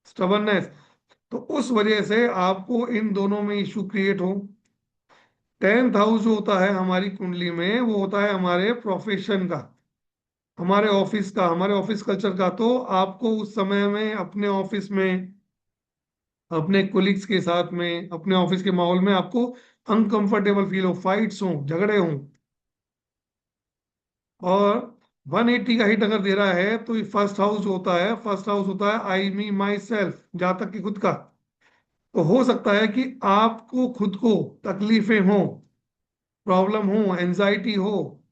स्टबरनेस। तो उस वजह से आपको इन दोनों में इशू क्रिएट हो। 10th हाउस जो होता है हमारी कुंडली में, वो होता है हमारे प्रोफेशन का, हमारे ऑफिस का, हमारे ऑफिस कल्चर का। तो आपको उस समय में अपने ऑफिस में, अपने कोलिग्स के साथ में, अपने ऑफिस के माहौल में आपको अनकंफर्टेबल फील हो, फाइट्स हो, झगड़े हों। और 180 का हिट अगर दे रहा है तो ये फर्स्ट हाउस जो होता है, फर्स्ट हाउस होता है आई मी माई सेल्फ, जहां तक कि खुद का। तो हो सकता है कि आपको खुद को तकलीफें हो, प्रॉब्लम हो, एंजाइटी हो,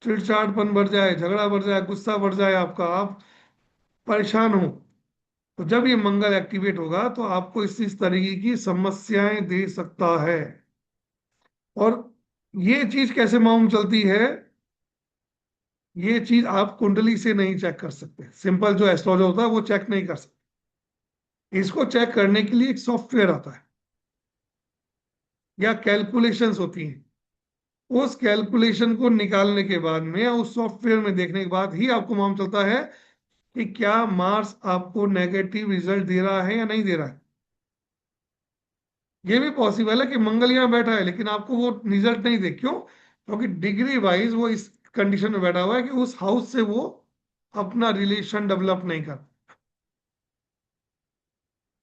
चिड़चिड़ापन बढ़ जाए, झगड़ा बढ़ जाए, गुस्सा बढ़ जाए आपका, आप परेशान हो। तो जब ये मंगल एक्टिवेट होगा तो आपको इस तरीके की समस्याएं दे सकता है। और ये चीज कैसे मालूम चलती है, ये चीज आप कुंडली से नहीं चेक कर सकते, सिंपल जो एस्ट्रोलॉजर होता है वो चेक नहीं कर सकते। इसको चेक करने के लिए एक सॉफ्टवेयर आता है या कैलकुलेशंस होती हैं। उस कैलकुलेशन को निकालने के बाद में या उस सॉफ्टवेयर में देखने के बाद ही आपको मालूम चलता है कि क्या मार्स आपको नेगेटिव रिजल्ट दे रहा है या नहीं दे रहा है। ये भी पॉसिबल है कि मंगल यहाँ बैठा है लेकिन आपको वो रिजल्ट नहीं दे, क्यों? क्योंकि डिग्री वाइज वो इस कंडीशन में बैठा हुआ है कि उस हाउस से वो अपना रिलेशन डेवलप नहीं कर।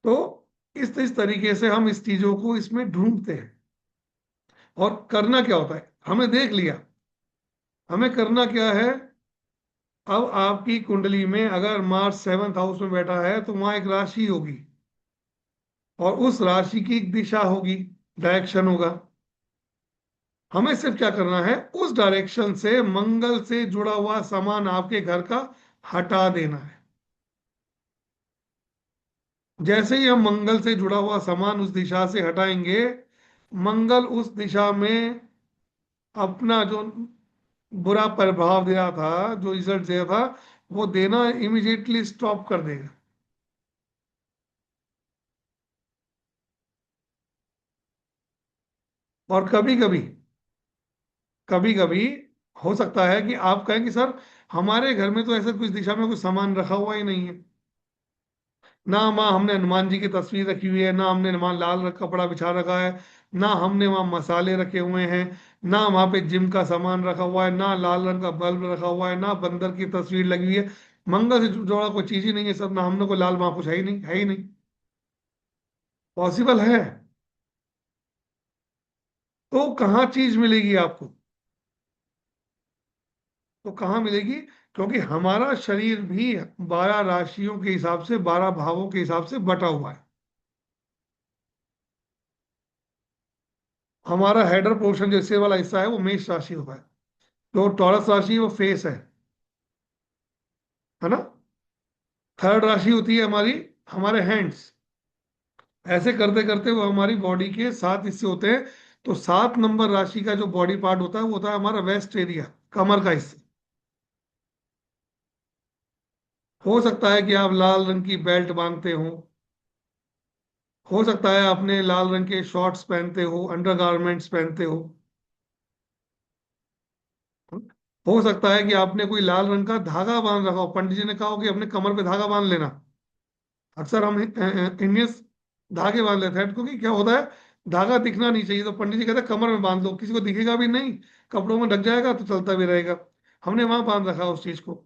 तो इस तरीके से हम इस चीजों को इसमें ढूंढते हैं। और करना क्या होता है, हमने देख लिया, हमें करना क्या है। अब आपकी कुंडली में अगर मार्स 7th हाउस में बैठा है तो वहां एक राशि होगी और उस राशि की एक दिशा होगी, डायरेक्शन होगा। हमें सिर्फ क्या करना है, उस डायरेक्शन से मंगल से जुड़ा हुआ सामान आपके घर का हटा देना है। जैसे ही हम मंगल से जुड़ा हुआ सामान उस दिशा से हटाएंगे, मंगल उस दिशा में अपना जो बुरा प्रभाव दे रहा था, जो रिजल्ट दे रहा था, वो देना इमिडिएटली स्टॉप कर देगा। और कभी कभी हो सकता है कि आप कहें कि सर हमारे घर में तो ऐसा कुछ दिशा में कुछ सामान रखा हुआ ही नहीं है, ना वहाँ हमने हनुमान जी की तस्वीर रखी हुई है, ना हमने वहाँ लाल रंग कपड़ा बिछा रखा है, ना हमने वहाँ मसाले रखे हुए हैं, ना वहाँ पे जिम का सामान रखा हुआ है, ना लाल रंग का बल्ब रखा हुआ है, ना बंदर की तस्वीर लगी हुई है। मंगल से जुड़ा कोई चीज ही नहीं है सर, ना हमने कोई लाल वहाँ कुछ है ही नहीं, है ही नहीं। पॉसिबल है। तो कहाँ चीज मिलेगी आपको, तो कहाँ मिलेगी? क्योंकि हमारा शरीर भी 12 राशियों के हिसाब से, 12 भावों के हिसाब से बटा हुआ है। हमारा हेडर पोर्शन जो सिर वाला हिस्सा है वो मेष राशि होता है, जो टॉरस राशि है वो फेस है ना। थर्ड राशि होती है हमारी, हमारे हैंड्स। ऐसे करते करते वो हमारी बॉडी के 7 हिस्से होते हैं। तो 7 नंबर राशि का जो बॉडी पार्ट होता है वो होता है हमारा वेस्ट एरिया, कमर का हिस्सा। हो सकता है कि आप लाल रंग की बेल्ट बांधते हो, हो सकता है आपने लाल रंग के शॉर्ट्स पहनते हो, अंडरगारमेंट्स पहनते हो सकता है कि आपने कोई लाल रंग का धागा बांध रखा हो, पंडित जी ने कहा हो कि अपने कमर पे धागा बांध लेना। अक्सर हम इंडियंस धागे बांध लेते हैं क्योंकि क्या होता है, धागा दिखना नहीं चाहिए, तो पंडित जी कहते हैं कमर में बांध लो, किसी को दिखेगा भी नहीं, कपड़ों में ढक जाएगा तो चलता भी रहेगा। हमने वहां बांध रखा उस चीज को।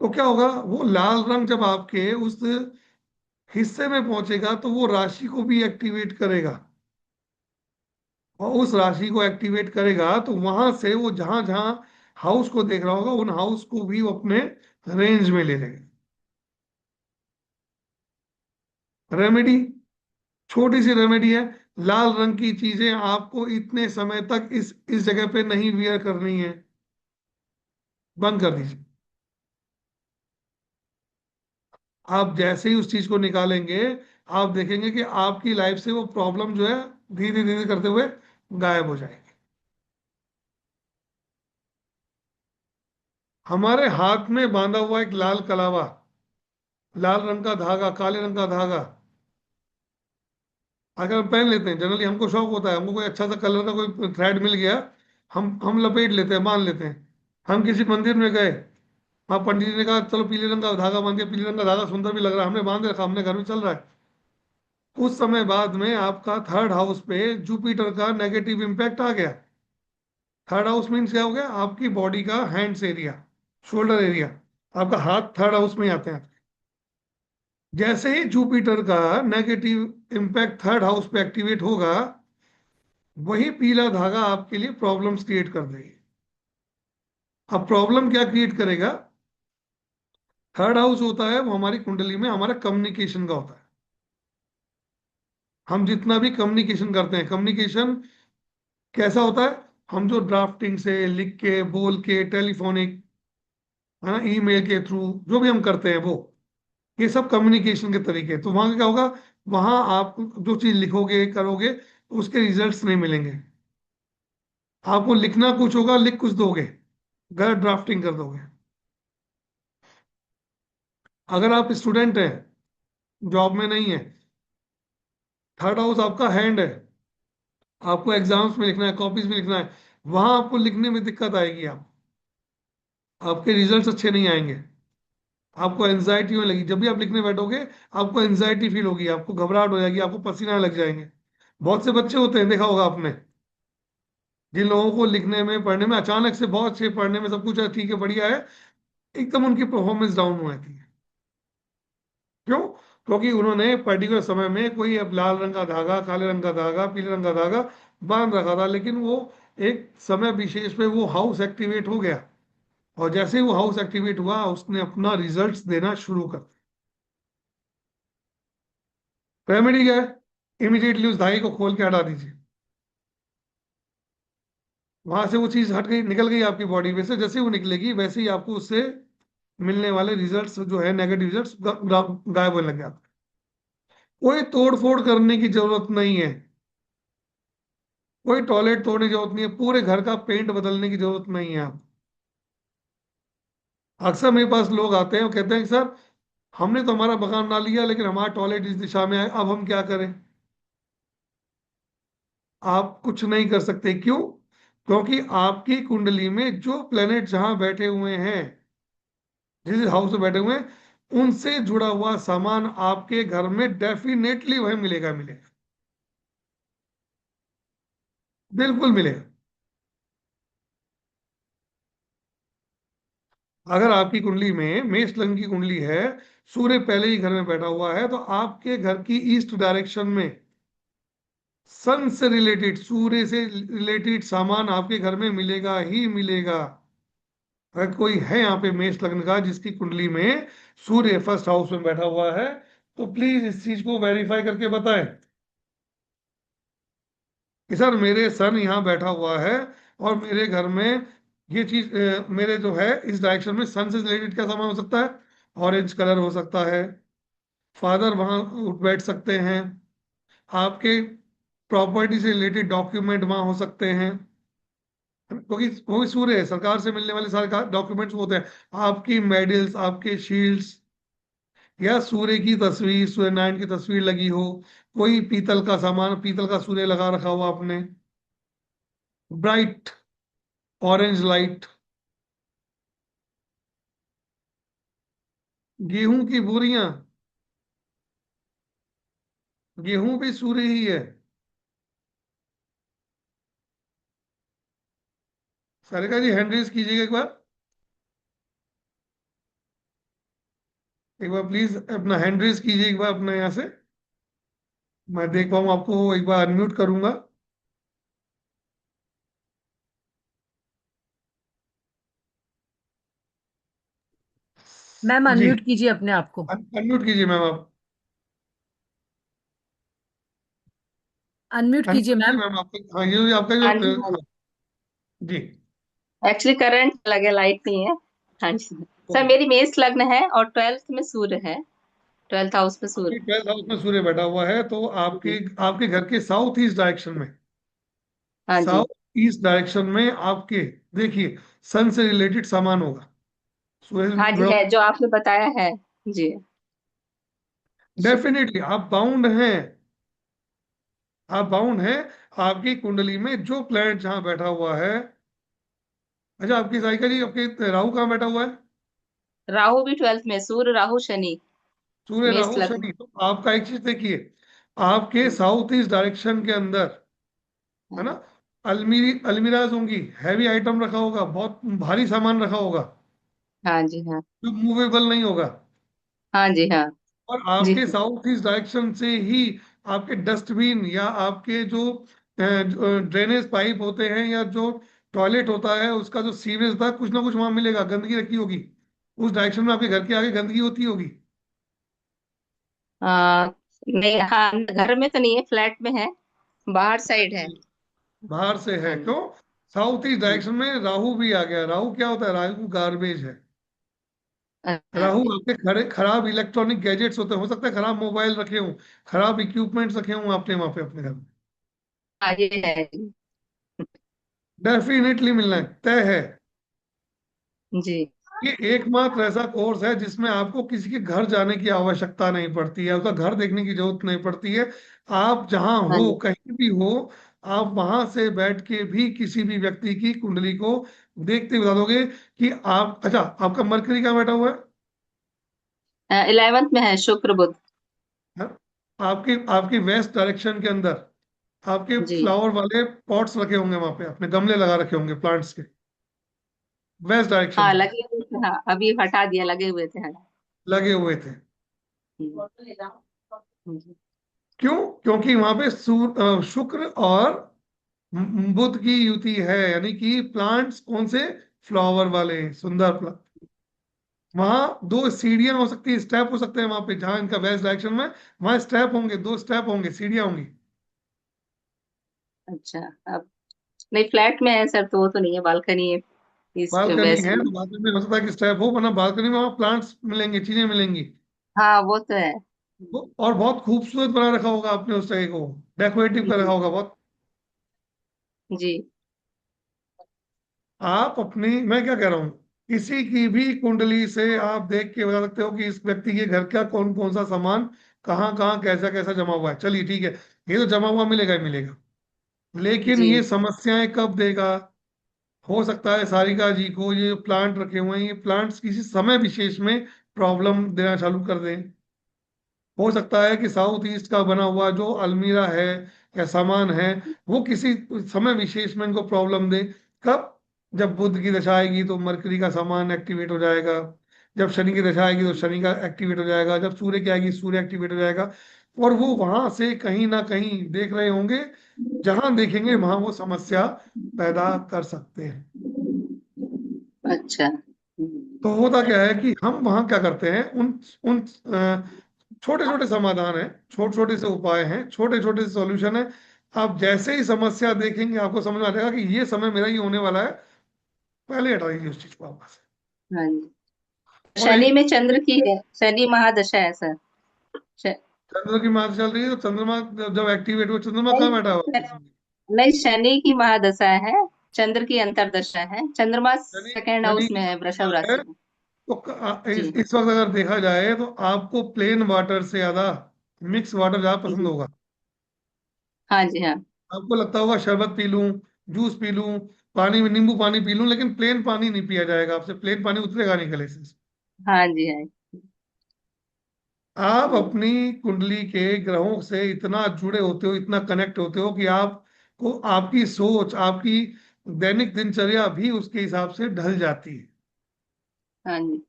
तो क्या होगा, वो लाल रंग जब आपके उस हिस्से में पहुंचेगा तो वो राशि को भी एक्टिवेट करेगा, और उस राशि को एक्टिवेट करेगा तो वहां से वो जहां जहां हाउस को देख रहा होगा उन हाउस को भी वो अपने रेंज में ले लेगा। रेमेडी, छोटी सी रेमेडी है। लाल रंग की चीजें आपको इतने समय तक इस जगह पे नहीं वियर करनी है, बंद कर दीजिए। आप जैसे ही उस चीज को निकालेंगे, आप देखेंगे कि आपकी लाइफ से वो प्रॉब्लम जो है धीरे धीरे करते हुए गायब हो जाएगी। हमारे हाथ में बांधा हुआ एक लाल कलावा, लाल रंग का धागा, काले रंग का धागा, अगर हम पहन लेते हैं, जनरली हमको शौक होता है, हमको कोई अच्छा सा कलर का कोई थ्रेड मिल गया, हम लपेट लेते हैं, बांध लेते हैं। हम किसी मंदिर में गए, वहां पंडित जी ने कहा चलो पीले रंग का धागा बांध दिया, पीले रंग का धागा सुंदर भी लग रहा है, हमने बांध रखा, हमने घर में चल रहा है। कुछ समय बाद में आपका थर्ड हाउस पे जुपिटर का नेगेटिव इंपैक्ट आ गया। थर्ड हाउस मीन्स क्या हो गया? आपकी बॉडी का हैंड्स एरिया, शोल्डर एरिया, आपका हाथ थर्ड हाउस में ही आते हैं। जैसे ही जुपिटर का नेगेटिव इंपैक्ट थर्ड हाउस पे एक्टिवेट होगा, वही पीला धागा आपके लिए प्रॉब्लम्स क्रिएट कर देगी। अब प्रॉब्लम क्या क्रिएट करेगा? थर्ड हाउस होता है वो हमारी कुंडली में हमारा कम्युनिकेशन का होता है। हम जितना भी कम्युनिकेशन करते हैं, कम्युनिकेशन कैसा होता है? हम जो ड्राफ्टिंग से, लिख के, बोल के, टेलीफोनिक, है ना, ईमेल के थ्रू जो भी हम करते हैं, वो ये सब कम्युनिकेशन के तरीके हैं। तो वहां क्या होगा? वहां आप जो चीज लिखोगे, करोगे, तो उसके रिजल्ट्स नहीं मिलेंगे। आपको लिखना कुछ होगा, लिख कुछ दोगे, गलत ड्राफ्टिंग कर दोगे। अगर आप स्टूडेंट हैं, जॉब में नहीं है, थर्ड हाउस आपका हैंड है, आपको एग्जाम्स में लिखना है, कॉपीज में लिखना है, वहां आपको लिखने में दिक्कत आएगी। आपके रिजल्ट्स अच्छे नहीं आएंगे। आपको एंजाइटी होने लगी, जब भी आप लिखने बैठोगे आपको एंजाइटी फील होगी, आपको घबराहट हो जाएगी, आपको पसीना लग जाएंगे। बहुत से बच्चे होते हैं, देखा होगा आपने, जिन लोगों को लिखने में, पढ़ने में अचानक से बहुत से, पढ़ने में सब कुछ है, ठीक है, बढ़िया है, एकदम उनकी परफॉर्मेंस डाउन हो जाती है। क्यों? क्योंकि उन्होंने पर्टिकुलर समय में कोई अब लाल रंग का धागा, काले रंग का धागा, पीले रंग का धागा बांध रखा था, लेकिन वो एक समय विशेष पे वो हाउस एक्टिवेट हो गया, और जैसे ही वो हाउस एक्टिवेट हुआ, उसने अपना रिजल्ट्स देना शुरू कर दिया। रेमेडी क्या है? इमीडिएटली उस धागे को खोल के हटा दीजिए। वहां से वो चीज हट गई, निकल गई आपकी बॉडी में से। जैसे ही वो निकलेगी, वैसे ही आपको उससे मिलने वाले रिजल्ट्स जो है, नेगेटिव रिजल्ट्स, गायब होने लग जाते हैं। कोई तोड़ फोड़ करने की जरूरत नहीं है, कोई टॉयलेट तोड़ने की जरूरत नहीं है, पूरे घर का पेंट बदलने की जरूरत नहीं है। आप अक्सर मेरे पास लोग आते हैं और कहते हैं कि सर, हमने तो हमारा मकान बना लिया, लेकिन हमारा टॉयलेट इस दिशा में है, अब हम क्या करें? आप कुछ नहीं कर सकते। क्यों? क्योंकि आपकी कुंडली में जो प्लेनेट जहां बैठे हुए हैं, जिस हाउस में बैठे हुए हैं, उनसे जुड़ा हुआ सामान आपके घर में डेफिनेटली वह मिलेगा, मिलेगा, बिल्कुल मिलेगा। अगर आपकी कुंडली में मेष लग्न की कुंडली है, सूर्य पहले ही घर में बैठा हुआ है, तो आपके घर की ईस्ट डायरेक्शन में सन से रिलेटेड, सूर्य से रिलेटेड सामान आपके घर में मिलेगा ही मिलेगा। अगर कोई है यहाँ पे मेष लग्न का जिसकी कुंडली में सूर्य फर्स्ट हाउस में बैठा हुआ है, तो प्लीज इस चीज को वेरीफाई करके बताएं कि सर, मेरे सन यहाँ बैठा हुआ है, और मेरे घर में ये चीज, मेरे जो है इस डायरेक्शन में सन से रिलेटेड क्या सामान हो सकता है? ऑरेंज कलर हो सकता है, फादर वहां उठ बैठ सकते हैं, आपके प्रॉपर्टी से रिलेटेड डॉक्यूमेंट वहां हो सकते हैं, क्योंकि वो भी सूर्य है, सरकार से मिलने वाले सारे डॉक्यूमेंट्स होते हैं, आपकी मेडल्स, आपके शील्ड्स, या सूर्य की तस्वीर, सूर्य नारायण की तस्वीर लगी हो, कोई पीतल का सामान, पीतल का सूर्य लगा रखा हो आपने, ब्राइट ऑरेंज लाइट, गेहूं की बोरियां, गेहूं भी सूर्य ही है। सारिका जी, हैंड रेज कीजिएगा एक बार, एक बार प्लीज अपना हैंड रेज कीजिए एक बार अपना यहाँ से, मैं देख पाऊँ आपको, एक बार अनम्यूट करूंगा। मैम जी, अनम्यूट कीजिए अपने आप को। अनम्यूट कीजिए मैम आप। अनम्यूट कीजिए जी मैम। मैम, आपका, हाँ, ये आपका जो हाँ जी, हाँ हाँ, जी। एक्चुअली करंट लगे, लाइट नहीं है। हाँ जी सर, मेरी मेष लग्न है और 12th में सूर्य है, 12th हाउस में सूर्य आपके 12th हाउस में सूर्य बैठा हुआ है, तो आपके है। आपके घर के साउथ ईस्ट डायरेक्शन में, हाँ जी। साउथ ईस्ट डायरेक्शन में आपके, देखिए, सन से रिलेटेड सामान होगा, सूर्य से हाँ जी जुड़ा। है, जो आपने बताया है। जी। डेफिनेटली आप बाउंड हैं, आप बाउंड हैं। आपकी कुंडली में जो प्लैनेट जहां बैठा हुआ है, अच्छा, आपकी साइकिल जी, आपके राहु कहाँ बैठा हुआ है? राहु भी 12th में, सूर्य राहु शनि, सूर्य मेष राहु लग्न। शनि, तो आपका एक चीज देखिए, आपके हम्म, साउथ ईस्ट डायरेक्शन के अंदर, है ना, हाँ अलमीराज होंगी, हैवी आइटम रखा होगा, बहुत भारी सामान रखा होगा, हाँ जी, हाँ जो मूवेबल नहीं होगा। हाँ जी, हाँ और जी, आपके साउथ ईस्ट डायरेक्शन से ही आपके डस्टबिन या आपके जो ड्रेनेज पाइप होते हैं, या जो टॉयलेट होता है उसका जो सीवेज होता है, कुछ ना कुछ वहां मिलेगा, गंदगी रखी होगी उस डायरेक्शन में, आपके घर के आगे गंदगी होती होगी। आ, नहीं, हाँ घर में तो नहीं है, फ्लैट में है, बाहर साइड है। बाहर से है, हाँ जी। क्यों? साउथ ईस्ट हम्म, डायरेक्शन में राहु भी आ गया। राहु क्या होता है? राहु गार्बेज है। हाँ राहु जी, आपके खराब इलेक्ट्रॉनिक गैजेट्स होते हैं, हो सकता है खराब मोबाइल रखे हों, खराब इक्विपमेंट्स रखे हों आपने वहां पे अपने घर में, हाँ ये है जी। डेफिनेटली मिलना है, तय है। जी। ये एकमात्र ऐसा कोर्स है जिसमें आपको किसी के घर जाने की आवश्यकता नहीं पड़ती है, उसका घर देखने की जरूरत नहीं पड़ती है। आप जहां हाँ हो, जी। कहीं भी हो, आप वहां से बैठ के भी किसी भी व्यक्ति की कुंडली को देखते हुए बता दोगे कि आप, अच्छा, आपका मरकरी कहाँ बैठा हुआ है? 11th में है, शुक्र बुध। हाँ? आपके आपकी वेस्ट डायरेक्शन के अंदर आपके जी। फ्लावर वाले पॉट्स रखे होंगे, वहां पे अपने गमले लगा रखे होंगे प्लांट्स के, वेस्ट डायरेक्शन हाँ में लगे हुए थे, हाँ अभी हटा दिया, लगे हुए थे, हाँ। लगे हुए थे। हम्म, क्यों? क्योंकि वहां पे शुक्र और बुध की युति है, यानी कि प्लांट्स कौन से? फ्लावर वाले सुंदर प्लांट। वहां दो सीढ़ियां हो सकती है, स्टेप हो सकते हैं वहां पे, जहां इनका वेस्ट डायरेक्शन में, वहां स्टेप होंगे, दो स्टेप होंगे, सीढ़ियां होंगी। अच्छा। अब नहीं, फ्लैट में है सर, तो वो तो नहीं है, बालकनी है ईस्ट बालकनी वेस्ट है में। तो बालकनी में हो सकता है कि स्टेप हो, वरना बालकनी में वहां प्लांट्स मिलेंगे, चीजें मिलेंगी। हाँ वो तो है। और बहुत खूबसूरत बना रखा होगा आपने उस जगह को, डेकोरेटिव कर रखा जी। होगा बहुत। जी। आप अपनी, मैं क्या कह रहा हूँ, किसी की भी कुंडली से आप देख के बता सकते हो कि इस व्यक्ति के घर का कौन कौन सा सामान कहाँ कहाँ कैसा कैसा जमा हुआ है। चलिए ठीक है, ये तो जमा हुआ मिलेगा ही मिलेगा, लेकिन जी। ये समस्याएं कब देगा? हो सकता है सारिका जी को ये जो प्लांट रखे हुए हैं, ये प्लांट्स किसी समय विशेष में प्रॉब्लम देना चालू कर दें। हो सकता है कि साउथ ईस्ट का बना हुआ जो अलमीरा है या सामान है, वो किसी समय विशेष में इनको प्रॉब्लम दे। कब? जब बुध की दशा आएगी तो मरकरी का सामान एक्टिवेट हो जाएगा, जब शनि की दशा आएगी तो शनि का एक्टिवेट हो जाएगा, जब सूर्य की आएगी सूर्य एक्टिवेट हो जाएगा। और वो वहां से कहीं ना कहीं देख रहे होंगे, जहां देखेंगे वहां वो समस्या पैदा कर सकते हैं। अच्छा। तो होता क्या है कि हम वहां क्या करते हैं, उन उन छोटे छोटे समाधान हैं, छोटे छोटे से उपाय हैं, छोटे छोटे से सॉल्यूशन है। आप जैसे ही समस्या देखेंगे आपको समझ में आ जाएगा कि ये समय मेरा ही होने वाला है, पहले हटा दीजिए उस चीज को आप वहां से। हाँ जी। और शनि एक, में चंद्र की है, शनि महादशा है सर। श- चंद्र की मार्च चल रही है, तो चंद्रमा जब एक्टिवेट हो, चंद्रमा कहाँ बैठा हुआ है? नहीं नहीं, शनि की महादशा है, चंद्र की अंतर्दशा है, चंद्रमा शनि सेकेंड शनि हाउस में की है, दशा वृषभ है, राशि में। तो जी। इस वक्त अगर देखा जाए तो आपको प्लेन वाटर से ज्यादा मिक्स वाटर ज्यादा पसंद जी। होगा। हाँ जी, हाँ आपको लगता होगा शरबत पी लूं, जूस पी लूं, पानी में नींबू पानी पी लूं, लेकिन प्लेन पानी नहीं पिया जाएगा आपसे, प्लेन पानी उतरेगा नहीं गले से। हाँ जी, हाँ आप अपनी कुंडली के ग्रहों से इतना जुड़े होते हो, इतना कनेक्ट होते हो कि आपको आपकी सोच, आपकी दैनिक दिनचर्या भी उसके हिसाब से ढल जाती है। हाँ जी।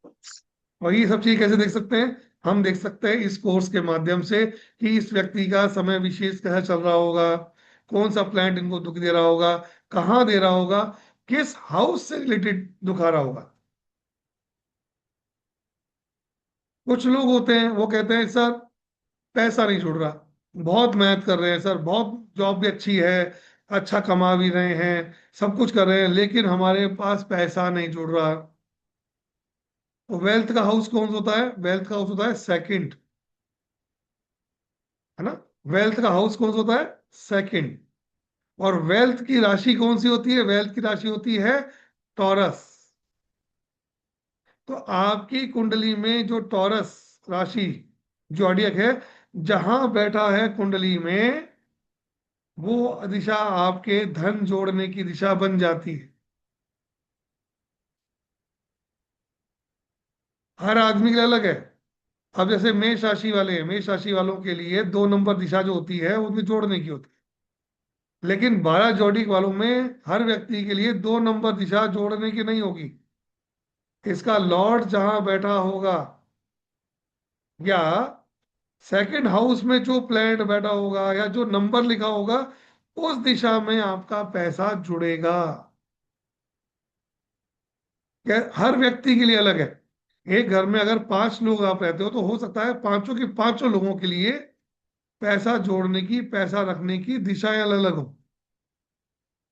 और ये सब चीज कैसे देख सकते हैं? हम देख सकते हैं इस कोर्स के माध्यम से कि इस व्यक्ति का समय विशेष कैसा चल रहा होगा, कौन सा प्लैनेट इनको दुख दे रहा होगा, कहाँ दे रहा होगा, किस हाउस से रिलेटेड दुख आ रहा होगा। कुछ लोग होते हैं वो कहते हैं सर पैसा नहीं जुड़ रहा, बहुत मेहनत कर रहे हैं सर, बहुत जॉब भी अच्छी है, अच्छा कमा भी रहे हैं, सब कुछ कर रहे हैं, लेकिन हमारे पास पैसा नहीं जुड़ रहा। तो वेल्थ का हाउस कौन सा होता है? वेल्थ का हाउस होता है सेकंड, है ना। वेल्थ का हाउस कौन सा होता है? सेकंड। और वेल्थ की राशि कौन सी होती है? वेल्थ की राशि होती है टॉरस। तो आपकी कुंडली में जो टॉरस राशि जोडियक है, जहां बैठा है कुंडली में, वो दिशा आपके धन जोड़ने की दिशा बन जाती है। हर आदमी के लिए अलग है। अब जैसे मेष राशि वाले हैं, मेष राशि वालों के लिए 2 नंबर दिशा जो होती है उनमें जोड़ने की होती है, लेकिन 12 जोड़ी वालों में हर व्यक्ति के लिए 2 नंबर दिशा जोड़ने की नहीं होगी। इसका लॉर्ड जहां बैठा होगा, या सेकंड हाउस में जो प्लैनेट बैठा होगा, या जो नंबर लिखा होगा, उस दिशा में आपका पैसा जुड़ेगा। हर व्यक्ति के लिए अलग है। एक घर में अगर 5 लोग आप रहते हो, तो हो सकता है पांचों के पांचों लोगों के लिए पैसा जोड़ने की, पैसा रखने की दिशाएं अलग अलग हो।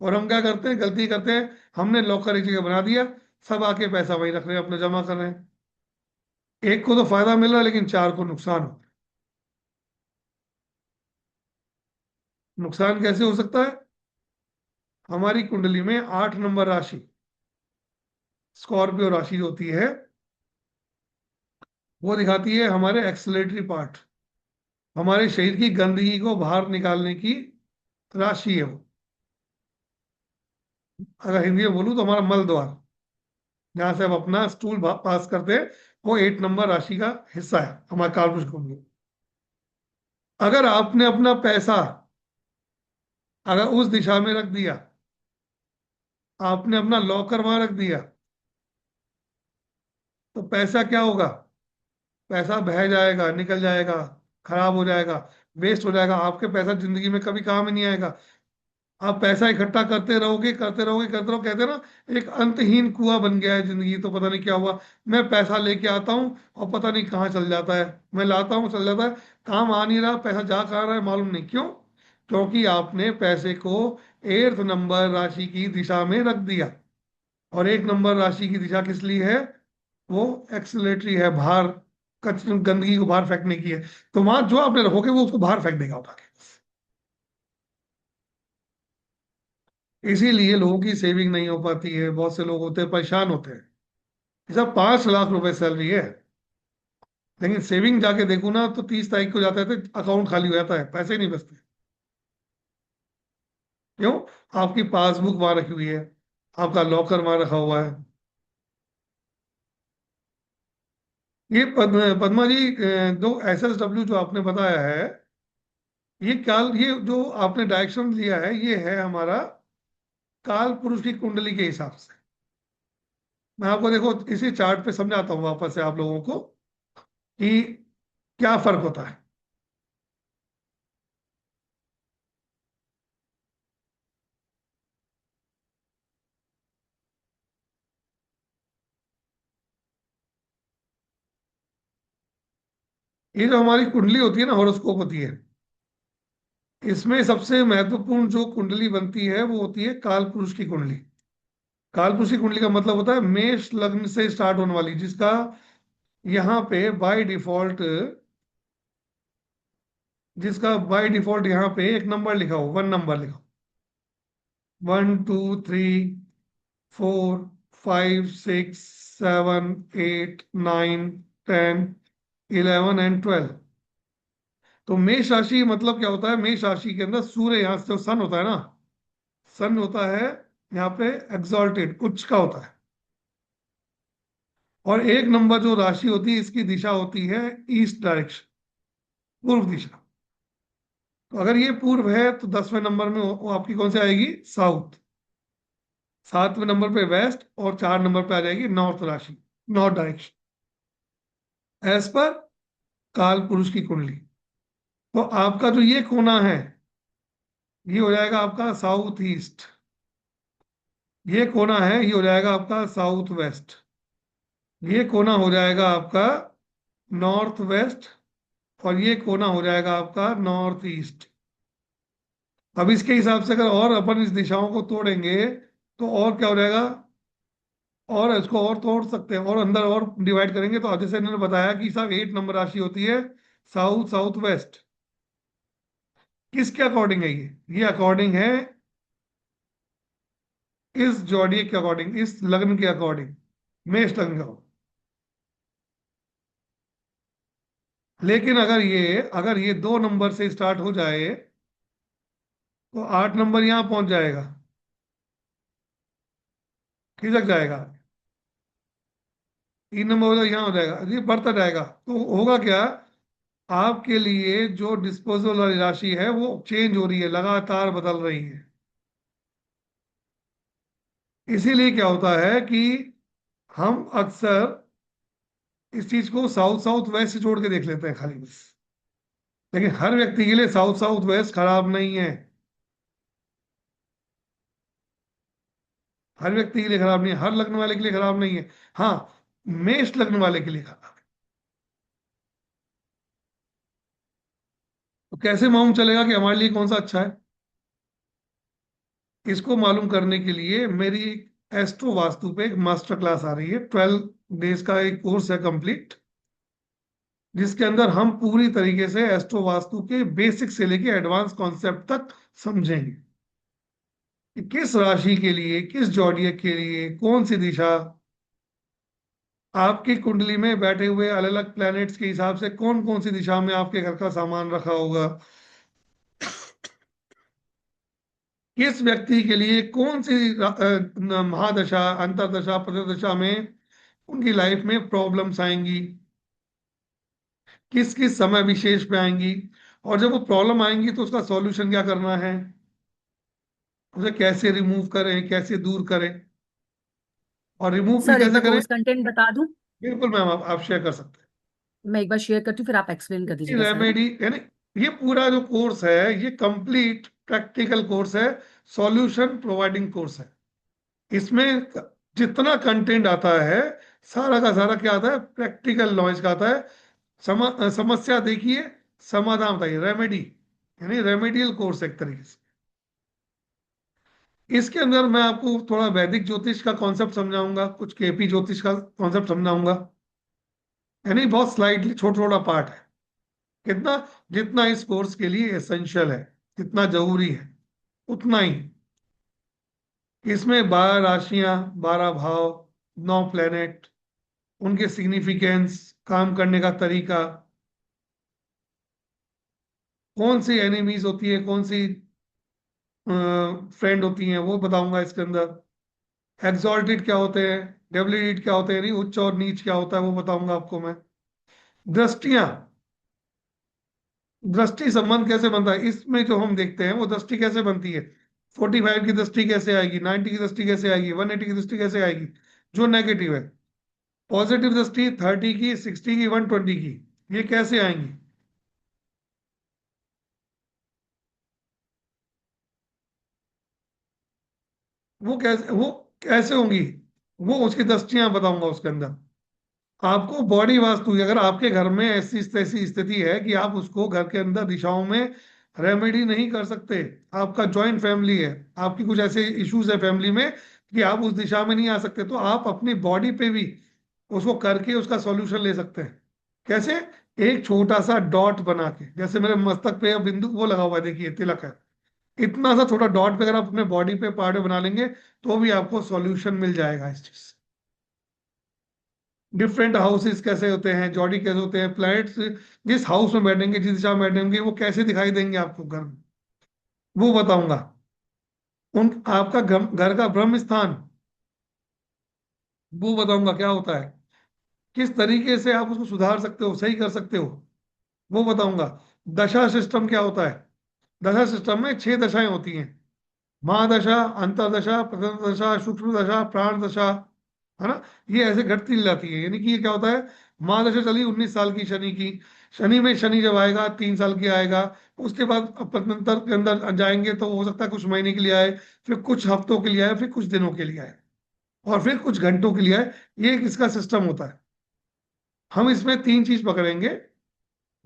और हम क्या करते हैं, गलती करते हैं, हमने लॉकर एक जगह बना दिया, सब आके पैसा वहीं रख रहे हैं, अपने जमा कर रहे हैं। एक को तो फायदा मिल रहा है, लेकिन 4 को नुकसान हो। नुकसान कैसे हो सकता है? हमारी कुंडली में 8 नंबर राशि, स्कॉर्पियो राशि जो होती है, वो दिखाती है हमारे एक्सलेटरी पार्ट, हमारे शरीर की गंदगी को बाहर निकालने की राशि है वो। अगर हिंदी में बोलूँ तो हमारा मल द्वार, जहां से हम अपना स्टूल पास करते हैं, वो 8 नंबर राशि का हिस्सा है हमारे कालपुरुष कुंडली। अगर आपने अपना पैसा अगर उस दिशा में रख दिया, आपने अपना लॉकर वहां रख दिया, तो पैसा क्या होगा? पैसा बह जाएगा, निकल जाएगा, खराब हो जाएगा, वेस्ट हो जाएगा। आपके पैसा जिंदगी में कभी काम ही नहीं आएगा। आप पैसा इकट्ठा करते रहोगे, करते रहोगे, करते रहोगे, कहते हैं ना, एक अंतहीन कुआं बन गया है जिंदगी। तो पता नहीं क्या हुआ, मैं पैसा लेके आता हूँ और पता नहीं कहाँ चल जाता है, मैं लाता हूँ चल जाता है, काम आ नहीं रहा, पैसा जा कहाँ रहा है मालूम नहीं। क्यों? क्योंकि आपने पैसे को 8 नंबर राशि की दिशा में रख दिया। और 1 नंबर राशि की दिशा किस लिए है? वो एक्सलेटरी है, बाहर गंदगी को बाहर फेंकने की है। तो वहां जो आपने रखोगे वो उसको बाहर फेंक देगा उठा के। इसीलिए लोगों की सेविंग नहीं हो पाती है, बहुत से लोग होते हैं परेशान होते हैं। ऐसा 5 लाख रुपए सैलरी है, लेकिन सेविंग जाके देखो ना, तो 30 तारीख को जाता है तो अकाउंट खाली हो जाता है, पैसे नहीं बचते। क्यों? आपकी पासबुक वहां रखी हुई है, आपका लॉकर वहां रखा हुआ है। ये पद्मा जी, जो SSW जो आपने बताया है, ये जो आपने डायरेक्शन लिया है, ये है हमारा काल पुरुष की कुंडली के हिसाब से। मैं आपको देखो इसी चार्ट पे समझाता हूँ वापस से आप लोगों को कि क्या फर्क होता है। ये जो हमारी कुंडली होती है ना, हॉरोस्कोप होती है, इसमें सबसे महत्वपूर्ण जो कुंडली बनती है वो होती है काल पुरुष की कुंडली। काल पुरुष की कुंडली का मतलब होता है मेष लग्न से स्टार्ट होने वाली, जिसका यहाँ पे बाय डिफॉल्ट, यहाँ पे एक नंबर लिखा हो, 1 नंबर लिखा हो। 1 2 3 4 5 6 7 8 9 10 11 एंड 12। तो मेष राशि मतलब क्या होता है? मेष राशि के अंदर सूर्य, यहाँ से सन होता है ना, सन होता है यहाँ पे एग्जॉल्टेड, उच्च का होता है। और 1 नंबर जो राशि होती है, इसकी दिशा होती है ईस्ट डायरेक्शन, पूर्व दिशा। तो अगर ये पूर्व है, तो 10वें नंबर में वो आपकी कौन सी आएगी? साउथ। 7वें नंबर पे वेस्ट, और 4 नंबर पे आ जाएगी नॉर्थ राशि, नॉर्थ डायरेक्शन, एज पर काल पुरुष की कुंडली। तो आपका जो ये कोना है, ये हो जाएगा आपका साउथ ईस्ट। ये कोना है, ये हो जाएगा आपका साउथ वेस्ट। ये कोना हो जाएगा आपका नॉर्थ वेस्ट। और ये कोना हो जाएगा आपका नॉर्थ ईस्ट। अब इसके हिसाब से अगर और अपन इस दिशाओं को तोड़ेंगे तो और क्या हो जाएगा, और इसको और तोड़ सकते हैं और अंदर और डिवाइड करेंगे। तो जैसे इन्होंने बताया कि साहब 8 नंबर राशि होती है साउथ साउथ वेस्ट। किसके अकॉर्डिंग है ये अकॉर्डिंग है इस जोडिएक के अकॉर्डिंग, इस लग्न के अकॉर्डिंग, मेष लग्न का। लेकिन अगर ये 2 नंबर से स्टार्ट हो जाए तो 8 नंबर यहां पहुंच जाएगा, खिसक जाएगा। 3 नंबर हो जाएगा, यहाँ हो जाएगा, ये बढ़ता जाएगा। तो होगा क्या, आपके लिए जो डिस्पोजल वाली राशि है वो चेंज हो रही है, लगातार बदल रही है। इसीलिए क्या होता है कि हम अक्सर इस चीज को साउथ साउथ वेस्ट से जोड़ के देख लेते हैं खाली बस। लेकिन हर व्यक्ति के लिए साउथ साउथ वेस्ट खराब नहीं है, हर व्यक्ति के लिए खराब नहीं है, हर लग्न वाले के लिए खराब नहीं है। हाँ, मेष लग्न वाले के लिए खराब है। तो कैसे मालूम चलेगा कि हमारे लिए कौन सा अच्छा है? इसको मालूम करने के लिए मेरी एस्ट्रो वास्तु पे एक मास्टर क्लास आ रही है, 12 डेज का एक कोर्स है कंप्लीट, जिसके अंदर हम पूरी तरीके से एस्ट्रो वास्तु के बेसिक से लेके एडवांस कॉन्सेप्ट तक समझेंगे कि किस राशि के लिए, किस जॉडियक के लिए कौन सी दिशा, आपकी कुंडली में बैठे हुए अलग अलग प्लैनेट्स के हिसाब से कौन कौन सी दिशा में आपके घर का सामान रखा होगा, किस व्यक्ति के लिए कौन सी महादशा, अंतरदशा, प्रदशा में उनकी लाइफ में प्रॉब्लम्स आएंगी, किस किस समय विशेष पे आएंगी, और जब वो प्रॉब्लम आएंगी तो उसका सॉल्यूशन क्या करना है, उसे कैसे रिमूव करें, कैसे दूर करें, और रिमूव भी सर एक कैसे बार करें। कोर्स कंटेंट बता दूं? बिल्कुल मैम, आप शेयर कर सकते मैं एक बार शेयर करती हूँ, फिर आप एक्सप्लेन कर हैं। दीजिएगा सर, है ना? रेमेडी यानी ये पूरा जो कोर्स है ये कंप्लीट प्रैक्टिकल कोर्स है, सॉल्यूशन प्रोवाइडिंग कोर्स है। इसमें जितना कंटेंट आता है सारा का सारा क्या आता है, प्रैक्टिकल नॉलेज का आता है। समस्या देखिए, समाधान बताइए, रेमेडी यानी रेमेडियल कोर्स एक तरीके से। इसके अंदर मैं आपको थोड़ा वैदिक ज्योतिष का कॉन्सेप्ट समझाऊंगा, कुछ केपी ज्योतिष का कॉन्सेप्ट समझाऊंगा, यानी बहुत स्लाइडली छोटा छोटा पार्ट है। कितना, जितना इस कोर्स के लिए एसेंशियल है, जितना जरूरी है उतना ही। इसमें 12 राशियां, 12 भाव, 9 प्लेनेट, उनके सिग्निफिकेंस, काम करने का तरीका, कौन सी एनिमीज होती है, कौन सी फ्रेंड होती हैं, वो बताऊंगा इसके अंदर। एक्सॉल्टेड क्या होते हैं, डेबिलिटेड क्या होते हैं, यानी उच्च और नीच क्या होता है, वो बताऊंगा आपको मैं। दृष्टियां, दृष्टि संबंध कैसे बनता है, इसमें जो हम देखते हैं वो दृष्टि कैसे बनती है, 45 की दृष्टि कैसे आएगी, 90 की दृष्टि कैसे आएगी, 180 की दृष्टि कैसे आएगी जो नेगेटिव है, पॉजिटिव दृष्टि 30 की, 60 की, 120 की, ये कैसे आएंगी। वो कैसे होंगी, वो उसकी दृष्टियां बताऊंगा उसके अंदर। आपको बॉडी वास्तु, अगर आपके घर में ऐसी स्थिति है कि आप उसको घर के अंदर दिशाओं में रेमेडी नहीं कर सकते, आपका जॉइंट फैमिली है, आपकी कुछ ऐसे इश्यूज है फैमिली में कि आप उस दिशा में नहीं आ सकते, तो आप अपनी बॉडी पे भी उसको करके उसका सॉल्यूशन ले सकते हैं। कैसे, एक छोटा सा डॉट बना के, जैसे मेरे मस्तक पे बिंदु वो लगा हुआ है, देखिए तिलक है, इतना सा छोटा डॉट पे अगर आप अपने बॉडी पे पार्ट बना लेंगे तो भी आपको सॉल्यूशन मिल जाएगा इस चीज से। डिफरेंट हाउसेस कैसे होते हैं, जॉडी कैसे होते हैं, प्लैनेट्स जिस हाउस में बैठेंगे, जिस दिशा में बैठेंगे, वो कैसे दिखाई देंगे आपको घर में, वो बताऊंगा। उन आपका घर का ब्रह्म स्थान, वो बताऊंगा क्या होता है, किस तरीके से आप उसको सुधार सकते हो, सही कर सकते हो, वो बताऊंगा। दशा सिस्टम क्या होता है, दशा सिस्टम में 6 दशाएं होती हैं, महादशा, अंतरदशा, प्रथम दशा, सूक्ष्म दशा, प्राण दशा, है ना। ये ऐसे घटती जाती है, यानी कि ये क्या होता है, महादशा चली 19 साल की शनि की, शनि में शनि जब आएगा 3 साल की आएगा, उसके बाद प्रत्यंतर के अंदर जाएंगे तो हो सकता है कुछ महीने के लिए आए, फिर कुछ हफ्तों के लिए आए, फिर कुछ दिनों के लिए आए, और फिर कुछ घंटों के लिए आए। ये एक इसका सिस्टम होता है। हम इसमें 3 चीज पकड़ेंगे,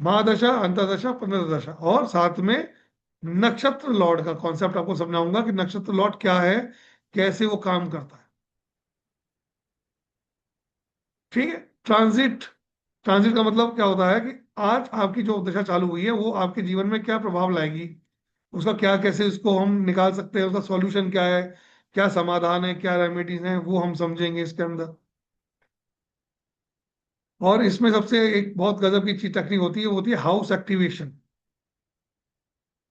महादशा, अंतर्दशा, पुनर्दशा, और साथ में नक्षत्र लॉर्ड का कॉन्सेप्ट आपको समझाऊंगा कि नक्षत्र लॉर्ड क्या है, कैसे वो काम करता है। ठीक है। ट्रांजिट, ट्रांजिट का मतलब क्या होता है कि आज आपकी जो दशा चालू हुई है वो आपके जीवन में क्या प्रभाव लाएगी, उसका क्या, कैसे उसको हम निकाल सकते हैं, उसका सॉल्यूशन क्या है, क्या समाधान है, क्या रेमेडीज हैं, वो हम समझेंगे इसके अंदर। और इसमें सबसे एक बहुत गजब की चीज टेक्निक होती है, वो होती है हाउस एक्टिवेशन।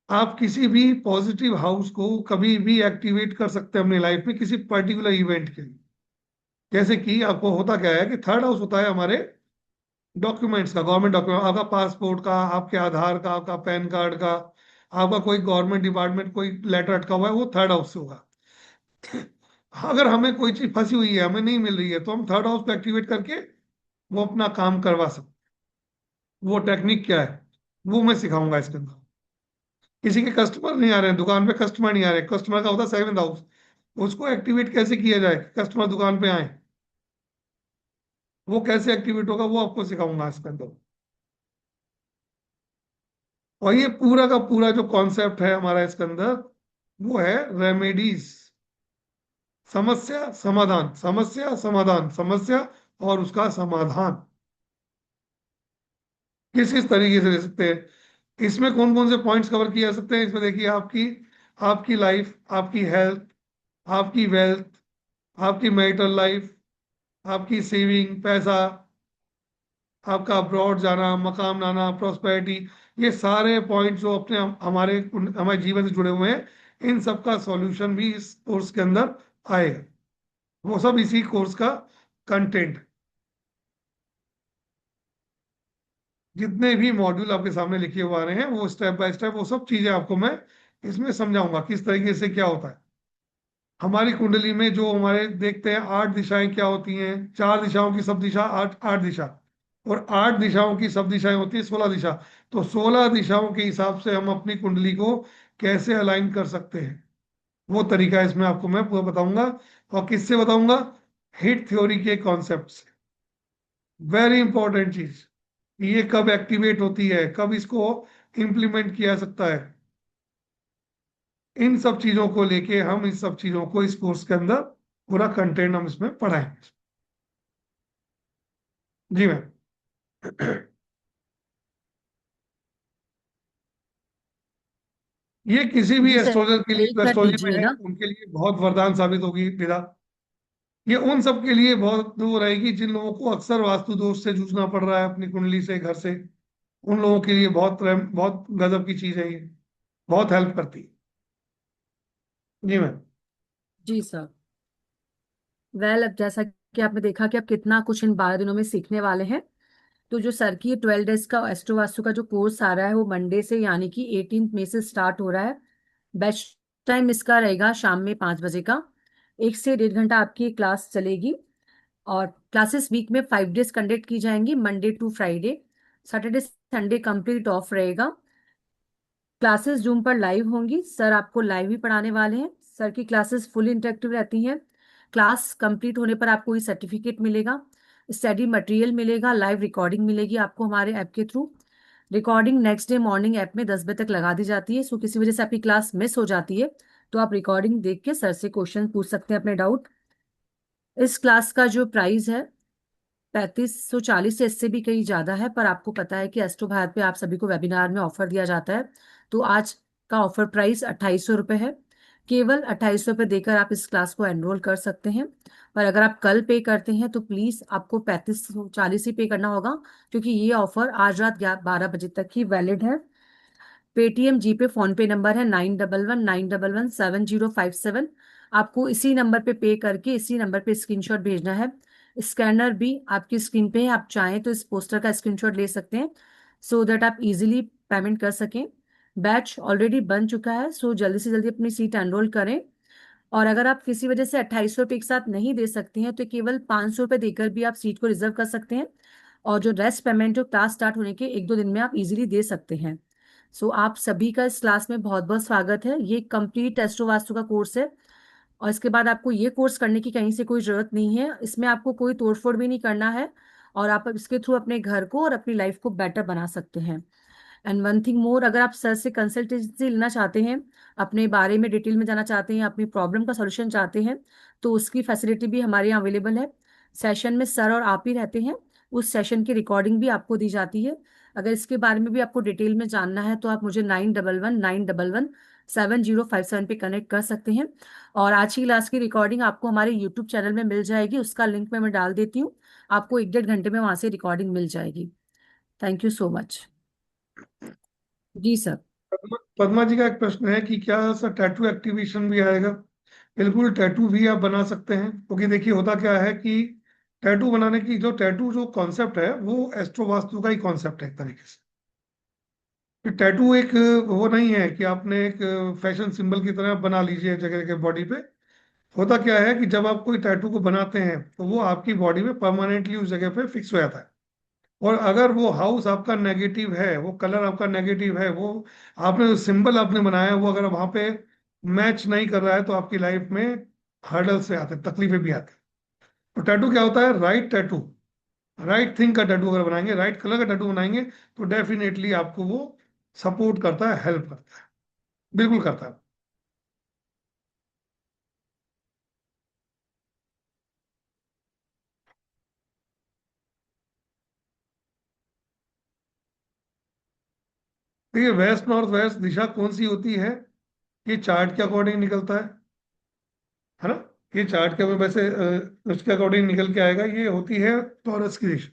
आप किसी भी पॉजिटिव हाउस को कभी भी एक्टिवेट कर सकते हैं अपनी लाइफ में किसी पर्टिकुलर इवेंट के लिए। जैसे कि आपको होता क्या है कि थर्ड हाउस होता है हमारे डॉक्यूमेंट्स का, गवर्नमेंट डॉक्यूमेंट, आपका पासपोर्ट का, आपके आधार का, आपका पैन कार्ड का, आपका कोई गवर्नमेंट डिपार्टमेंट कोई लेटर अटका हुआ है, वो थर्ड हाउस से होगा। अगर हमें कोई चीज फंसी हुई है, हमें नहीं मिल रही है, तो हम थर्ड हाउस को एक्टिवेट करके वो अपना काम करवा सकते हैं। वो टेक्निक क्या है वो मैं सिखाऊंगा इसके अंदर। किसी के कस्टमर नहीं आ रहे हैं, दुकान पे कस्टमर नहीं आ रहे, कस्टमर का होता है सेवेंथ हाउस, उसको एक्टिवेट कैसे किया जाए, कस्टमर दुकान पे आए, वो कैसे एक्टिवेट होगा वो आपको सिखाऊंगा इसके अंदर। और ये पूरा का पूरा जो कॉन्सेप्ट है हमारा इसके अंदर, वो है रेमेडीज, समस्या समाधान, समस्या समाधान, समस्या और उसका समाधान किस किस तरीके से ले सकते हैं। इसमें कौन कौन से पॉइंट्स कवर किए जा सकते हैं, इसमें देखिए आपकी आपकी लाइफ, आपकी हेल्थ, आपकी वेल्थ, आपकी मैरिटल लाइफ, आपकी सेविंग पैसा, आपका अब्रॉड जाना, मकाम लाना, प्रोस्पेरिटी, ये सारे पॉइंट्स जो अपने हमारे हमारे जीवन से जुड़े हुए हैं, इन सब का सॉल्यूशन भी इस कोर्स के अंदर आएगा। वो सब इसी कोर्स का कंटेंट, जितने भी मॉड्यूल आपके सामने लिखे हुए आ रहे हैं वो स्टेप बाय स्टेप वो सब चीजें आपको मैं इसमें समझाऊंगा किस तरीके से क्या होता है। हमारी कुंडली में जो हमारे देखते हैं 8 दिशाएं क्या होती हैं, 4 दिशाओं की सब दिशा, आठ आठ दिशा, और 8 दिशाओं की सब दिशाएं होती है 16 दिशा। तो 16 दिशाओं के हिसाब से हम अपनी कुंडली को कैसे अलाइन कर सकते हैं, वो तरीका इसमें आपको मैं पूरा बताऊंगा। और किससे बताऊंगा, हिट थ्योरी के कॉन्सेप्ट से। वेरी इंपॉर्टेंट चीज, ये कब एक्टिवेट होती है, कब इसको इंप्लीमेंट किया जा सकता है, इन सब चीजों को लेके हम इन सब चीजों को इस कोर्स के अंदर पूरा कंटेंट हम इसमें पढ़ाएंगे। जी मैम। ये किसी भी जी सर, एस्ट्रोलॉजर के लिए एक जो कर एस्ट्रोलॉजी में है दीजिएगा। उनके लिए बहुत वरदान साबित होगी विदा। ये उन सब के लिए बहुत वो रहेगी जिन लोगों को अक्सर वास्तु दोष से जूझना पड़ रहा है अपनी कुंडली से, घर से, उन लोगों के लिए बहुत बहुत गजब की चीज है ये, बहुत हेल्प करती है। जी मैम। जी सर। अब जैसा कि आपने देखा कि आप कितना कुछ इन 12 दिनों में सीखने वाले हैं। तो जो सर की 12 डेज का एस्ट्रो वास्तु का जो कोर्स आ रहा है वो मंडे से यानी कि 18 मई से स्टार्ट हो रहा है। बेस्ट टाइम इसका रहेगा शाम में 5 बजे का। 1 से 1.5 घंटा आपकी क्लास चलेगी। और क्लासेस वीक में 5 डेज कंडक्ट की जाएंगी, Monday to Friday. Saturday Sunday complete off रहेगा। क्लासेस जूम पर लाइव होंगी, सर आपको लाइव ही पढ़ाने वाले हैं। सर की क्लासेस फुल इंटरेक्टिव रहती हैं। क्लास कंप्लीट होने पर आपको ये सर्टिफिकेट मिलेगा, स्टडी मटेरियल मिलेगा, लाइव रिकॉर्डिंग मिलेगी आपको हमारे ऐप के through. Recording next day morning app में 10 बजे तक लगा दी जाती है। सो किसी वजह से आपकी क्लास मिस हो जाती है तो आप रिकॉर्डिंग देख के सर से क्वेश्चन पूछ सकते हैं अपने डाउट। इस क्लास का जो प्राइस है 3540 से, इससे भी कहीं ज्यादा है, पर आपको पता है कि एस्ट्रो भारत पे आप सभी को वेबिनार में ऑफर दिया जाता है। तो आज का ऑफर प्राइस 2800 रुपये है। केवल 2800 रुपये देकर आप इस क्लास को एनरोल कर सकते हैं। पर अगर आप कल पे करते हैं तो प्लीज आपको 3540 ही पे करना होगा, क्योंकि ये ऑफर आज रात 12 बजे तक ही वैलिड है। पेटीएम, जीपे, फोन पे नंबर है 9119117057। आपको इसी नंबर पे करके इसी नंबर पे स्क्रीनशॉट भेजना है। स्कैनर भी आपकी स्क्रीन पे है, आप चाहें तो इस पोस्टर का स्क्रीनशॉट ले सकते हैं सो दैट आप इजीली पेमेंट कर सकें। बैच ऑलरेडी बन चुका है, सो जल्दी से जल्दी अपनी सीट एनरोल करें। और अगर आप किसी वजह से 2800 रुपये एक साथ नहीं दे सकते हैं तो केवल 500 रुपये देकर भी आप सीट को रिजर्व कर सकते हैं। और जो रेस्ट पेमेंट जो क्लास स्टार्ट होने के 1-2 दिन में आप इजीली दे सकते हैं। सो आप सभी का इस क्लास में बहुत बहुत स्वागत है। ये कंप्लीट एस्ट्रो वास्तु का कोर्स है। और इसके बाद आपको ये कोर्स करने की कहीं से कोई जरूरत नहीं है, इसमें आपको कोई तोड़फोड़ भी नहीं करना है। और आप इसके थ्रू अपने घर को और अपनी लाइफ को बेटर बना सकते हैं। एंड वन थिंग मोर, अगर आप सर से कंसल्टेंसी लेना चाहते हैं, अपने बारे में डिटेल में जाना चाहते हैं, अपनी प्रॉब्लम का सॉल्यूशन चाहते हैं, तो उसकी फैसिलिटी भी हमारे यहाँ अवेलेबल है। सेशन में सर और आप ही रहते हैं, उस सेशन की रिकॉर्डिंग भी आपको दी जाती है। अगर इसके बारे में भी आपको डिटेल में जानना है तो आप मुझे 9119117057 पे कनेक्ट कर सकते हैं। और आज की क्लास की रिकॉर्डिंग आपको हमारे यूट्यूब चैनल में मिल जाएगी, उसका लिंक मैं डाल देती हूँ। आपको 1 1.5 घंटे में वहां से रिकॉर्डिंग मिल जाएगी। Thank you so much. जी सर। पद्मा जी का एक प्रश्न है कि क्या सर टैटू एक्टिवेशन भी आएगा? बिल्कुल, टैटू भी आप बना सकते हैं, क्योंकि देखिए होता क्या है कि टैटू बनाने की जो कॉन्सेप्ट है वो एस्ट्रो वास्तु का ही कॉन्सेप्ट है एक तरीके से। कि टैटू एक वो नहीं है कि आपने एक फैशन सिंबल की तरह बना लीजिए जगह जगह बॉडी पे। होता क्या है कि जब आप कोई टैटू को बनाते हैं तो वो आपकी बॉडी में परमानेंटली उस जगह पे फिक्स हो जाता है। और अगर वो हाउस आपका नेगेटिव है, वो कलर आपका नेगेटिव है, वो आपने जो सिंबल आपने बनाया है वो अगर वहां पे मैच नहीं कर रहा है, तो आपकी लाइफ में हर्डल से आते हैं, तकलीफें भी आती हैं। तो टैटू क्या होता है? राइट टैटू, राइट थिंग का टैटू अगर बनाएंगे, राइट कलर का टैटू बनाएंगे, तो डेफिनेटली आपको वो सपोर्ट करता है, हेल्प करता है, बिल्कुल करता है। देखिए, वेस्ट नॉर्थ वेस्ट दिशा कौन सी होती है, ये चार्ट के अकॉर्डिंग निकलता है ना? ये चार्ट के वैसे उसके अकॉर्डिंग निकल के आएगा, ये होती है टॉरस की दिशा।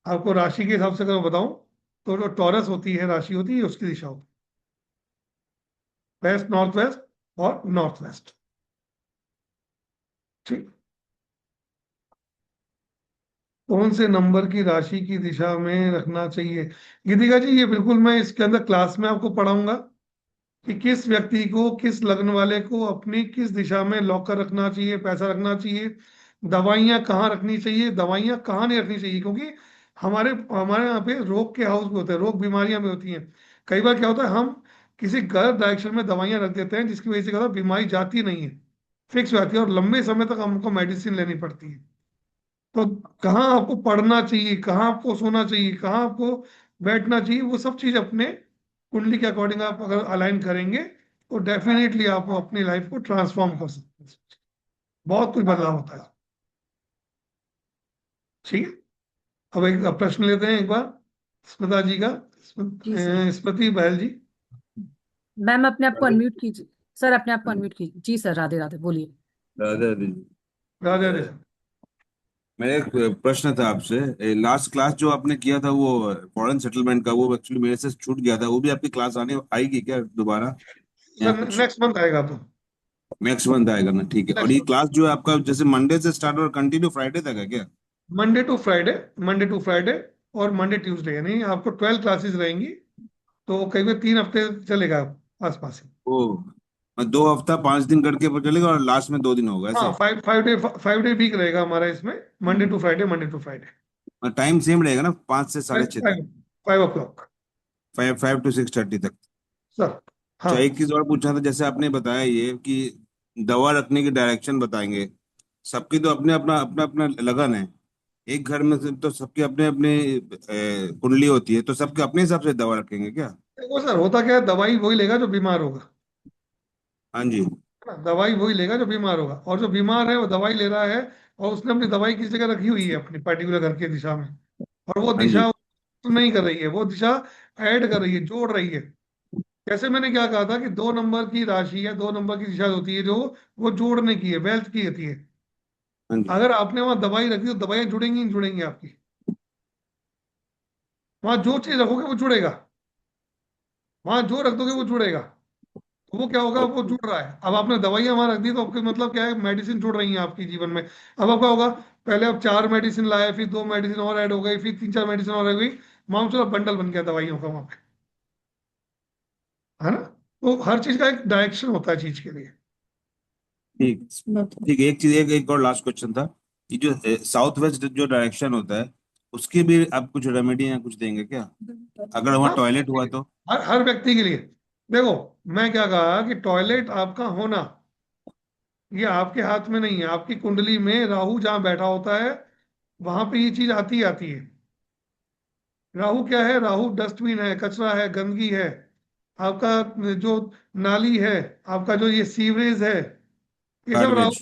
आपको राशि के हिसाब से अगर मैं बताऊं, तो जो टॉरस होती है राशि होती है, उसकी दिशा होती है वेस्ट नॉर्थ वेस्ट और नॉर्थ वेस्ट। ठीक। कौन से नंबर की राशि की दिशा में रखना चाहिए? गीतिका जी, ये बिल्कुल मैं इसके अंदर क्लास में आपको पढ़ाऊंगा कि किस व्यक्ति को, किस लग्न वाले को अपनी किस दिशा में लॉकर रखना चाहिए, पैसा रखना चाहिए, दवाइयां कहाँ रखनी चाहिए, दवाइयां कहाँ नहीं रखनी चाहिए। क्योंकि हमारे हमारे यहाँ पे रोग के हाउस भी होते हैं, रोग बीमारियां भी होती हैं। कई बार क्या होता है, हम किसी गलत डायरेक्शन में दवाइयां रख देते हैं, जिसकी वजह से क्या होता है, बीमारी जाती नहीं है, फिक्स हो जाती है और लंबे समय तक हमको मेडिसिन लेनी पड़ती है। तो कहाँ आपको पढ़ना चाहिए, कहाँ आपको सोना चाहिए, कहाँ आपको बैठना चाहिए, वो सब चीज अपने कुंडली के अकॉर्डिंग आप अगर अलाइन करेंगे, तो डेफिनेटली आप अपनी लाइफ को ट्रांसफॉर्म कर सकते हैं। बहुत कुछ बदलाव होता है। ठीक है। अब एक प्रश्न लेते हैं एक बार स्मिता जी का। जी सर। स्मृति बहल जी। मैम अपने आप को राधे अनम्यूट कीजिए। सर अपने आप को अनम्यूट कीजिए। जी सर, राधे राधे, बोलिए। राधे राधे। राधे राधे। मेरा एक प्रश्न था आपसे। लास्ट क्लास जो आपने किया था वो फॉरेन सेटलमेंट का, वो एक्चुअली मेरे से छूट गया था। वो भी आपकी क्लास आने आएगी क्या दोबारा, या सर कुछ नेक्स्ट मंथ आएगा तो। नेक्स्ट मंथ आएगा ना? ठीक है। और नेक्स्ट ये मंथ, क्लास जो है आपका जैसे मंडे से स्टार्ट और कंटिन्यू फ्राइडे तक है क्या? Monday to Friday, Monday to Friday और मंडे ट्यूसडे, यानी आपको 12 क्लासेस रहेंगी। तो करीब 3 हफ्ते चलेगा आसपास ही। ओ, 2 हफ्ता 5 दिन करके वो चलेगा और लास्ट में 2 दिन होगा हाँ, ऐसे? 5 डे वीक रहेगा हमारा इसमें, Monday to Friday, Monday to Friday. और टाइम सेम रहेगा ना, 5 से 6:30 तक? 5 5 o'clock। 5 to 6:30 तक। सर। अच्छा, हाँ एक चीज और पूछना था। जैसे आपने बताया ये कि दवा रखने की डायरेक्शन बताएंगे, सबकी तो अपने अपना अपना अपना लगन है। एक घर में से तो सबके अपने अपने कुंडली होती है, तो सबके अपने हिसाब से दवा रखेंगे क्या? देखो सर, होता क्या है, दवाई वही लेगा जो बीमार होगा, हाँ जी। है ना? दवाई वही लेगा जो बीमार होगा, और जो बीमार है वो दवाई ले रहा है, और उसने अपनी दवाई किस जगह रखी हुई है, अपनी पर्टिकुलर घर की दिशा में। और वो हाँ जी। दिशा तो नहीं कर रही है, वो दिशा ऐड कर रही है, जोड़ रही है। जैसे मैंने क्या कहा था कि 2 नंबर की राशि या 2 नंबर की दिशा होती है, जो वो जोड़ने की है, वेल्थ की होती है। हाँ जी। अगर आपने वहां दवाई रख दी तो दवाइयां जुड़ेंगी नहीं जुड़ेंगी आपकी? वहां जो चीज रखोगे वो जुड़ेगा, वहां जो रख दोगे वो जुड़ेगा। तो वो क्या होगा, वो ओके। जुड़ रहा है। अब आपने दवाइयां वहां रख दी तो आपके मतलब क्या है, मेडिसिन जुड़ रही है आपकी जीवन में। अब आपका होगा, पहले आप 4 मेडिसिन लाए, फिर 2 मेडिसिन और ऐड हो गई, फिर 3 4 मेडिसिन और हो गई, मान चलो बंडल बन गया दवाइयों का वहां पे, है ना? तो हर चीज का एक डायरेक्शन होता है चीज के लिए। ठीक। ठीक है। एक चीज, एक और लास्ट क्वेश्चन था कि जो साउथ वेस्ट जो डायरेक्शन होता है, उसकी भी आप कुछ रेमेडी या कुछ देंगे क्या, अगर वहाँ हाँ, टॉयलेट हुआ तो? हर हर व्यक्ति के लिए। देखो, मैं क्या कहा कि टॉयलेट आपका होना, ये आपके हाथ में नहीं है। आपकी कुंडली में राहु जहां बैठा होता है, वहां पे ये चीज आती ही आती है। राहु क्या है? राहु डस्टबिन है, कचरा है, गंदगी है, आपका जो नाली है, आपका जो ये सीवरेज है, ये सब राहु गार्बेज।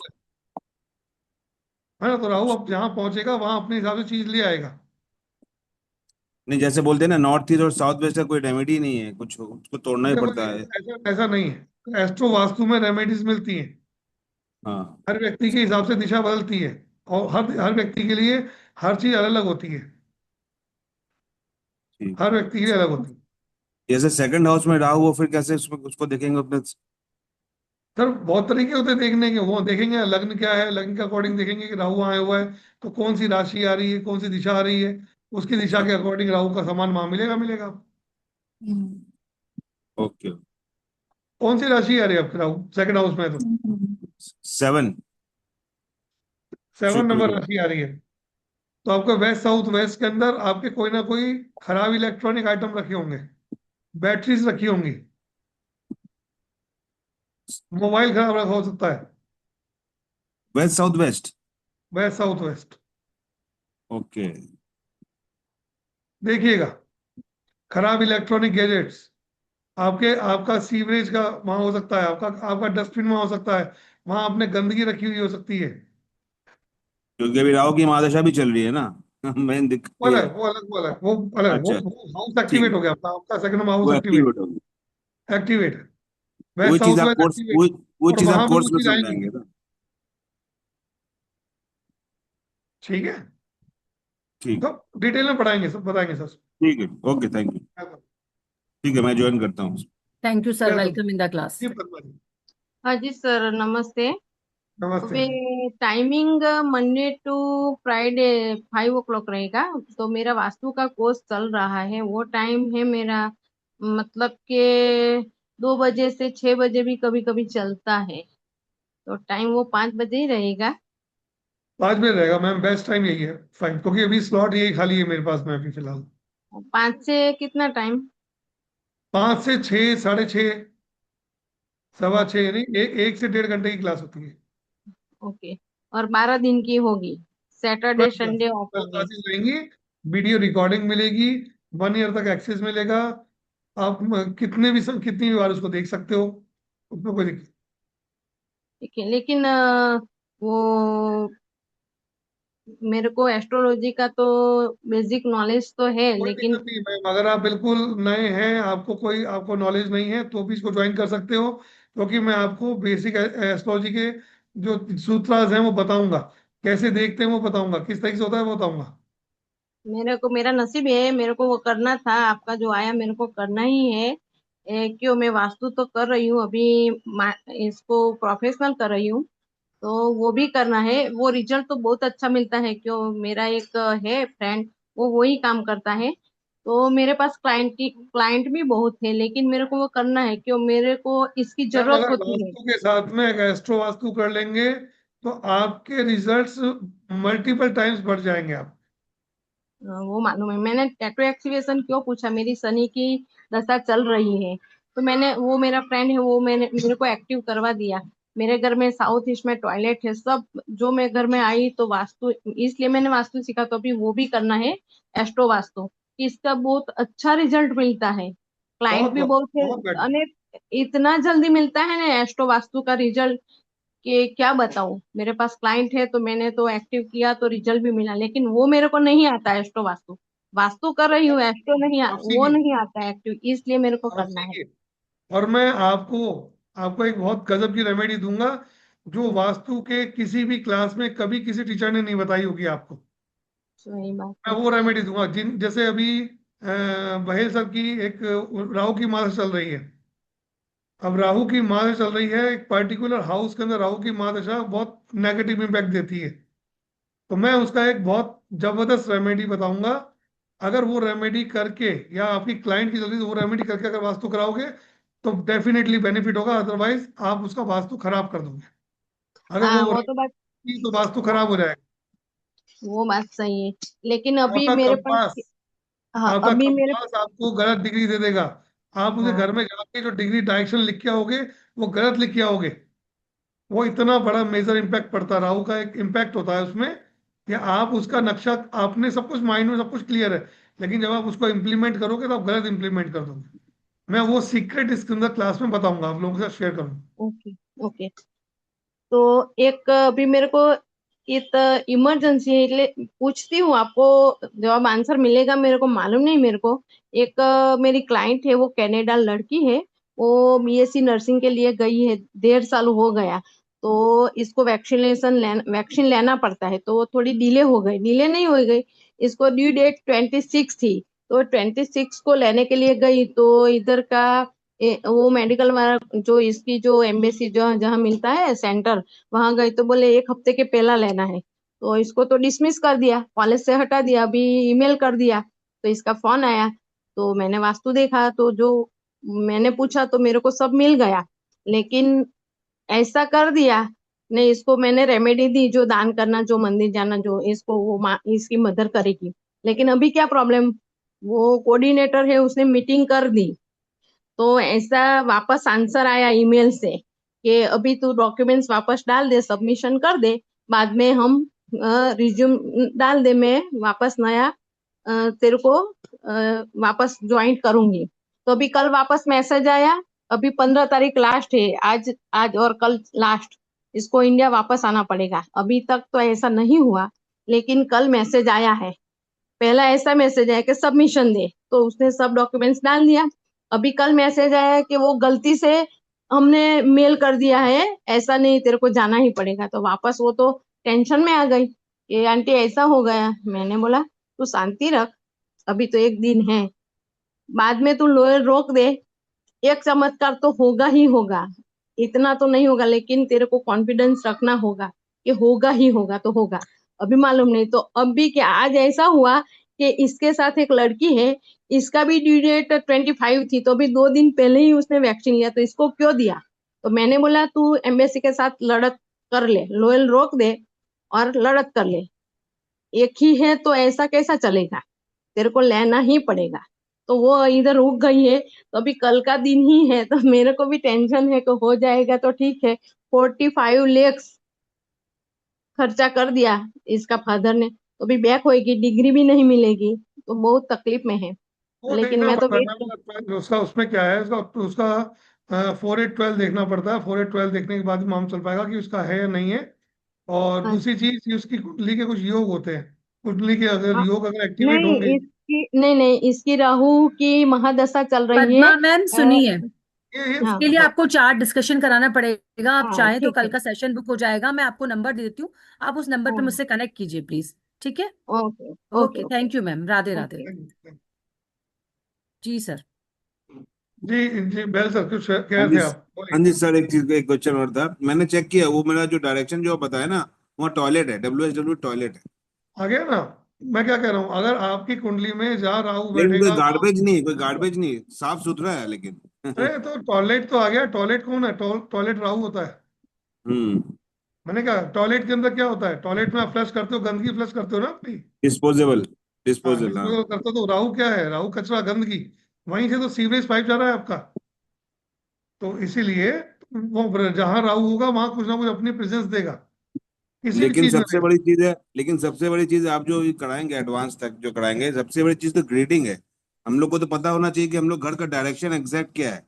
है ना। तो राहु अब जहां पहुंचेगा वहां अपने हिसाब से चीज ले आएगा। नहीं, जैसे बोलते हैं ना, नॉर्थ ईस्ट और साउथ वेस्ट का कोई रेमेडी नहीं है, कुछ उसको तोड़ना ही देखो पड़ता है। ऐसा ऐसा नहीं है, एस्ट्रो वास्तु में रेमेडीज मिलती हैं। हाँ। हर व्यक्ति के हिसाब से दिशा बदलती है, और हर हर व्यक्ति के लिए हर चीज अलग अलग होती है। ठीक। हर व्यक्ति के लिए अलग होती है। जैसे सेकंड हाउस में राहु, वो फिर कैसे उसमें उसको देखेंगे अपने? सर बहुत तरीके होते हैं देखने के, वो देखेंगे लग्न क्या है, लग्न के अकॉर्डिंग देखेंगे कि राहु आया हुआ है तो कौन सी राशि आ रही है, कौन सी दिशा आ रही है, उसकी दिशा अच्छा। के अकॉर्डिंग राहु का सामान वहां मिलेगा मिलेगा। ओके। कौन सी राशि आ रही है आपके राहु सेकंड हाउस में? तो 7। 7 शुक्र नंबर जो। राशि आ रही है। तो आपको वेस्ट साउथ वेस्ट के अंदर आपके कोई ना कोई खराब इलेक्ट्रॉनिक आइटम रखे होंगे, बैटरीज रखी होंगी, मोबाइल खराब रखा हो सकता है। West south west. West south west okay. देखिएगा। खराब इलेक्ट्रॉनिक गैजेट्स, आपके आपका सीवरेज का वहां हो सकता है, आपका आपका डस्टबिन वहां हो सकता है, वहां आपने गंदगी रखी हुई हो सकती है। क्योंकि अभी राहु की महादशा भी चल रही है ना। मेन दिक्कत वो ये अलग है। वो अलग वो अलग वो अलग अच्छा। वो हाउस एक्टिवेट ठीक। हो गया आपका, आपका सेकंड हाउस वो एक्टिवेट एक्टिवेट होगी। एक्टिवेट है। वही वेस्ट चीज साउथ आप वेस्ट कोर्स एक्टिवेट, वो और चीज आप वहां पे वो कोर्स में चीज आएंगी। समझाएंगे ना? ठीक है। ठीक। तो डिटेल में पढ़ाएंगे, सब बताएंगे सर। ठीक है। Okay, thank you. ठीक है, मैं ज्वाइन करता हूँ। Thank you sir, welcome welcome in the class. जी पद्मा जी। हाँ जी सर, नमस्ते। नमस्ते वे जी। Timing Monday to Friday 5 o'clock रहेगा। तो मेरा वास्तु का कोर्स चल रहा है, वो टाइम है मेरा, मतलब के 2 बजे से 6 बजे भी कभी कभी चलता है। तो टाइम वो 5 बजे ही रहेगा। 5 बजे रहेगा मैम, बेस्ट टाइम यही है, फाइन, क्योंकि अभी स्लॉट यही खाली है मेरे पास में अभी फिलहाल। 5 से कितना टाइम? 5 से 6, 6:30, 6:15, यानी 1 से 1.5 घंटे की क्लास होती है। ओके। और 12 दिन की होगी, सैटरडे 12 संडे ऑफ होगी। क्लासेस रहेंगी, वीडियो रिकॉर्डिंग मिलेगी, 1 ईयर तक एक्सेस मिलेगा। आप कितनी भी बार उसको देख सकते हो, उसमें कोई दिक्कत ठीक है, लेकिन वो मेरे को एस्ट्रोलॉजी का तो बेसिक नॉलेज तो है, कोई लेकिन दिक्कत नहीं मैम। अगर आप बिल्कुल नए हैं, आपको नॉलेज नहीं है, तो भी इसको ज्वाइन कर सकते हो, क्योंकि मैं आपको बेसिक एस्ट्रोलॉजी के जो सूत्रास हैं वो बताऊंगा, कैसे देखते हैं वो बताऊंगा, किस तरीके से होता है वो बताऊंगा। मेरे को मेरा नसीब है, मेरे को वो करना था, आपका जो आया मेरे को करना ही है। क्यों, मैं वास्तु तो कर रही हूँ अभी, इसको प्रोफेशनल कर रही हूँ। तो वो भी करना है, वो रिजल्ट तो बहुत अच्छा मिलता है। क्यों, मेरा एक है फ्रेंड, वो वही काम करता है। तो मेरे पास क्लाइंट भी बहुत है, लेकिन मेरे को वो करना है, क्यों मेरे को इसकी मैम जरूरत अगर होती है। वास्तु के साथ में एक एस्ट्रो वास्तु कर लेंगे तो आपके रिजल्ट्स मल्टीपल टाइम्स बढ़ जाएंगे आप। वो मालूम है, मैंने टैटू एक्सीवेशन क्यों पूछा, मेरी शनि की दशा चल रही है। तो मैंने, वो मेरा फ्रेंड है, वो मैंने मेरे को एक्टिव करवा दिया। मेरे घर में साउथ ईस्ट में टॉयलेट है सब, जो मैं घर में आई तो वास्तु, इसलिए मैंने वास्तु सीखा। तो अभी वो भी करना है, एस्ट्रो वास्तु। इसका बहुत अच्छा रिजल्ट मिलता है, क्लाइंट बहुत भी बहुत बहुत है। बहुत बेटर। अनेक, इतना जल्दी मिलता है ना एस्ट्रो वास्तु का रिजल्ट, कि क्या बताऊं। मेरे पास क्लाइंट है तो मैंने तो एक्टिव किया तो रिजल्ट भी मिला, लेकिन वो मेरे को नहीं आता है एस्ट्रो वास्तु। वास्तु कर रही हूँ, एस्ट्रो नहीं आप वो सीखिए, नहीं आता है एक्टिव, इसलिए मेरे को आप करना है। सीखिए। और मैं आपको आपको एक बहुत गजब की रेमेडी दूंगा, जो वास्तु के किसी भी क्लास में कभी किसी टीचर ने नहीं बताई होगी आपको। सही बात मैं है। वो रेमेडी दूंगा जिन जैसे अभी बहेल सर की एक राहु की माला चल रही है। अब राहु की माला चल रही है, एक पर्टिकुलर हाउस के अंदर राहु की माला बहुत नेगेटिव इम्पैक्ट देती है। तो मैं उसका एक बहुत जबरदस्त रेमेडी बताऊंगा। अगर वो रेमेडी करके, या आपकी क्लाइंट की जल्दी से वो रेमेडी करके अगर वास्तु कराओगे तो डेफिनेटली बेनिफिट होगा, अदरवाइज आप उसका वास्तु खराब कर दोगे। अगर हाँ, वो वो तो बात, की तो वास्तु खराब हो जाएगा। वो बात सही है, लेकिन अभी आपका मेरे पास, कंपास हाँ आपका अभी मेरे, कंपास आपको गलत डिग्री दे देगा। आप उसे हाँ घर में जाके जो डिग्री डायरेक्शन लिख के आओगे वो गलत लिख के आओगे। वो इतना बड़ा मेजर इम्पैक्ट पड़ता है, राहु का एक इम्पैक्ट होता है उसमें। या आप उसका नक्शा, आपने सब कुछ माइंड में, सब कुछ क्लियर है, लेकिन जब आप उसको इम्प्लीमेंट करोगे तो आप गलत इम्प्लीमेंट कर दोगे। मैं वो सीक्रेट इसके अंदर क्लास में बताऊंगा, आप लोगों के साथ शेयर करूंगा। ओके। ओके। तो एक अभी मेरे को इमरजेंसी है, इसलिए पूछती हूँ आपको, जवाब आंसर मिलेगा मेरे को मालूम नहीं मेरे को। एक मेरी क्लाइंट है, वो कनाडा लड़की है, वो बीएससी नर्सिंग के लिए गई है, 1.5 साल हो गया। तो इसको वैक्सीन लेना पड़ता है, तो वो थोड़ी डिले हो गई, डिले नहीं हो गई, इसको ड्यू डेट 26 थी। तो 26 को लेने के लिए गई, तो इधर का वो मेडिकल वाला जो इसकी जो एम्बेसी जो जहाँ मिलता है सेंटर, वहां गई तो बोले 1 हफ्ते के पहला लेना है। तो इसको तो डिसमिस कर दिया, कॉलेज से हटा दिया, अभी ईमेल कर दिया। तो इसका फोन आया, तो मैंने वास्तु देखा, तो जो मैंने पूछा तो मेरे को सब मिल गया, लेकिन ऐसा कर दिया। नहीं, इसको मैंने रेमेडी दी, जो दान करना, जो मंदिर जाना, जो इसको वो इसकी मदद करेगी। लेकिन अभी क्या प्रॉब्लम, वो कोऑर्डिनेटर है, उसने मीटिंग कर दी, तो ऐसा वापस आंसर आया ईमेल से कि अभी तू डॉक्यूमेंट्स वापस डाल दे, सबमिशन कर दे, बाद में हम रिज्यूम डाल दे, मैं वापस नया तेरे को वापस ज्वाइन करूंगी। तो अभी कल वापस मैसेज आया, अभी 15 तारीख लास्ट है, आज आज और कल लास्ट, इसको इंडिया वापस आना पड़ेगा। अभी तक तो ऐसा नहीं हुआ, लेकिन कल मैसेज आया है। पहला ऐसा मैसेज आया कि सबमिशन दे, तो उसने सब डॉक्यूमेंट्स डाल दिया। अभी कल मैसेज आया कि वो गलती से हमने मेल कर दिया है, ऐसा नहीं, तेरे को जाना ही पड़ेगा। तो वापस वो तो टेंशन में आ गई कि आंटी ऐसा हो गया। मैंने बोला तू शांति रख, अभी तो एक दिन है, बाद में तू लोयर रोक दे, एक चमत्कार तो होगा ही होगा। इतना तो नहीं होगा, लेकिन तेरे को कॉन्फिडेंस रखना होगा कि होगा ही होगा, तो होगा। अभी मालूम नहीं, तो अभी क्या आज ऐसा हुआ कि इसके साथ एक लड़की है, इसका भी ड्यू डेट 25 थी, तो अभी 2 दिन पहले ही उसने वैक्सीन लिया, तो इसको क्यों दिया। तो मैंने बोला तू एम्बेसी के साथ लड़त कर ले, लोयल रोक दे और लड़त कर ले, एक ही है तो ऐसा कैसा चलेगा, तेरे को लेना ही पड़ेगा। तो वो इधर रुक गई है, तो अभी कल का दिन ही है, तो मेरे को भी टेंशन है कि हो जाएगा तो ठीक है। 45 lakhs खर्चा कर दिया इसका फादर ने, तो अभी बैक होएगी, डिग्री भी नहीं मिलेगी, तो बहुत तकलीफ में है। वो लेकिन देखना मैं तो पड़ता है वेट ना, मतलब उसका उसमें क्या है, उसका उसका 4/8/12 देखना पड़ता है। 4/8/12 देखने के बाद ही मालूम चल पाएगा कि उसका है या नहीं है। और हाँ। दूसरी चीज कि उसकी कुंडली के कुछ योग होते हैं, कुंडली के अगर हाँ, योग अगर एक्टिवेट होंगे। नहीं इसकी, नहीं नहीं, इसकी राहु की महादशा चल रही है। पद्मा मैम सुनिए, ये हाँ। इसके लिए आपको चार्ट डिस्कशन कराना पड़ेगा। आप हाँ चाहें तो ठीक कल है। का सेशन बुक हो जाएगा, मैं आपको नंबर दे देती हूँ, आप उस नंबर पे हाँ। मुझसे कनेक्ट कीजिए प्लीज। ठीक है। Okay okay, okay okay. Thank you ma'am, Radhe Radhe. Okay. जी सर। जी जी, बेल सर कुछ कह हाँ रहे जी। थे आप, हाँ बोलिए। जी सर, एक चीज, एक क्वेश्चन और था। मैंने चेक किया, वो मेरा जो डायरेक्शन जो बताया ना, वहाँ टॉयलेट है, WHW टॉयलेट है। आ गया ना। मैं क्या कह रहा हूँ, अगर आपकी कुंडली में जहाँ राहु लेकिन कोई बैठेगा वहाँ, गार्बेज नहीं, कोई गार्बेज नहीं, साफ सुथरा है लेकिन। अरे तो टॉयलेट तो आ गया। टॉयलेट कौन है? टॉयलेट राहु होता है। हम्म। मैंने कहा टॉयलेट के अंदर क्या होता है, टॉयलेट में आप फ्लश करते हो, गंदगी फ्लश करते हो ना अपनी। डिस्पोजेबल। हाँ, डिस्पोजल, हाँ। डिस्पोजल करते हो। तो राहु क्या है? राहु कचरा, गंदगी। वहीं से तो सीवरेज पाइप जा रहा है आपका। तो इसीलिए वो जहां राहु होगा वहां कुछ ना कुछ अपनी प्रेजेंस देगा, किसी भी लेकिन चीज में सबसे देगा। बड़ी चीज है, लेकिन सबसे बड़ी चीज आप जो ये कराएंगे, एडवांस तक जो कराएंगे, सबसे बड़ी चीज तो ग्रीडिंग है। हम लोग को तो पता होना चाहिए कि हम लोग घर का डायरेक्शन एग्जैक्ट क्या है।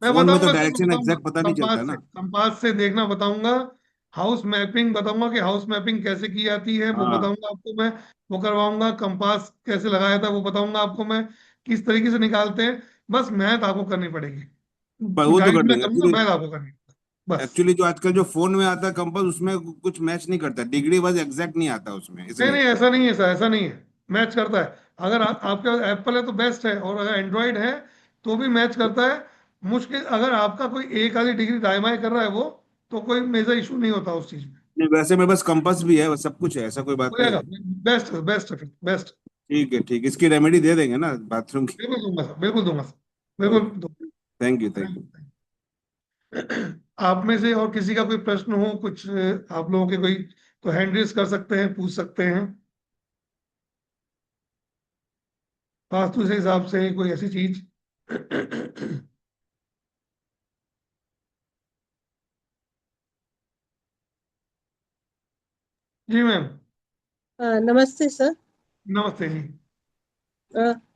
मैं फोन में तो बताऊंगा सर, मैं डायरेक्शन बताऊंगा। एग्जैक्ट पता नहीं चलता कंपास है से, ना। कंपास से देखना बताऊंगा। हाउस मैपिंग बताऊंगा कि हाउस मैपिंग कैसे की जाती है, वो हाँ, बताऊंगा आपको मैं। वो करवाऊंगा। कंपास कैसे लगाया था वो बताऊंगा आपको मैं। किस तरीके से निकालते हैं। बस मैथ आपको करनी पड़ेगी। पर वो तो गाइड कर में लेंगे करूंगा, एक्चुअली। मैथ आपको करनी पड़ेगी बस। एक्चुअली जो आजकल जो फोन में आता है कंपास, उसमें कुछ मैच नहीं करता, डिग्री बस एग्जैक्ट नहीं आता उसमें, नहीं इसलिए। नहीं, ऐसा नहीं है सर, ऐसा नहीं है। मैच करता है। अगर आपके पास एप्पल है तो बेस्ट है, और अगर एंड्रॉइड है तो भी मैच करता है। मुश्किल अगर आपका कोई एक आधी डिग्री दाएं बाएं कर रहा है वो, तो कोई मेजर इशू नहीं होता उस चीज में। नहीं, वैसे मेरे पास कंपास भी है, बस सब कुछ है, ऐसा कोई हो बात नहीं जाएगा। है। बेस्ट है, बेस्ट है, फिर बेस्ट। ठीक है, ठीक है, इसकी रेमेडी दे देंगे ना बाथरूम की। बिल्कुल दूंगा सर, बिल्कुल दूंगा सर, बिल्कुल दूंगा। Thank you, thank you. आप में से और किसी का कोई प्रश्न हो कुछ, आप लोगों के कोई, तो हैंड रेज कर सकते हैं, पूछ सकते हैं। वास्तु से हिसाब से कोई ऐसी चीज। जी मैम। नमस्ते सर। नमस्ते जी।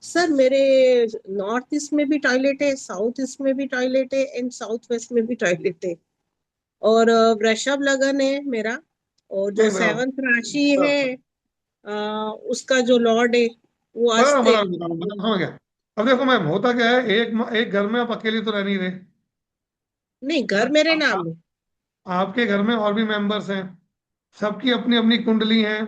सर मेरे नॉर्थ ईस्ट में भी टॉयलेट है, साउथ ईस्ट में भी टॉयलेट है एंड साउथ वेस्ट में भी टॉयलेट है। और वृषभ लगन है मेरा। और जो नहीं सेवंथ राशि है, बता उसका जो लॉर्ड है वो बता अस्त है। बता बता बता समझ गया। अब देखो मैम, होता क्या है, एक घर में आप अकेले तो रह नहीं रहे। नहीं, है घर ना? मेरे नाम है। आपके घर में और भी मेंबर्स हैं। सबकी अपनी अपनी कुंडली है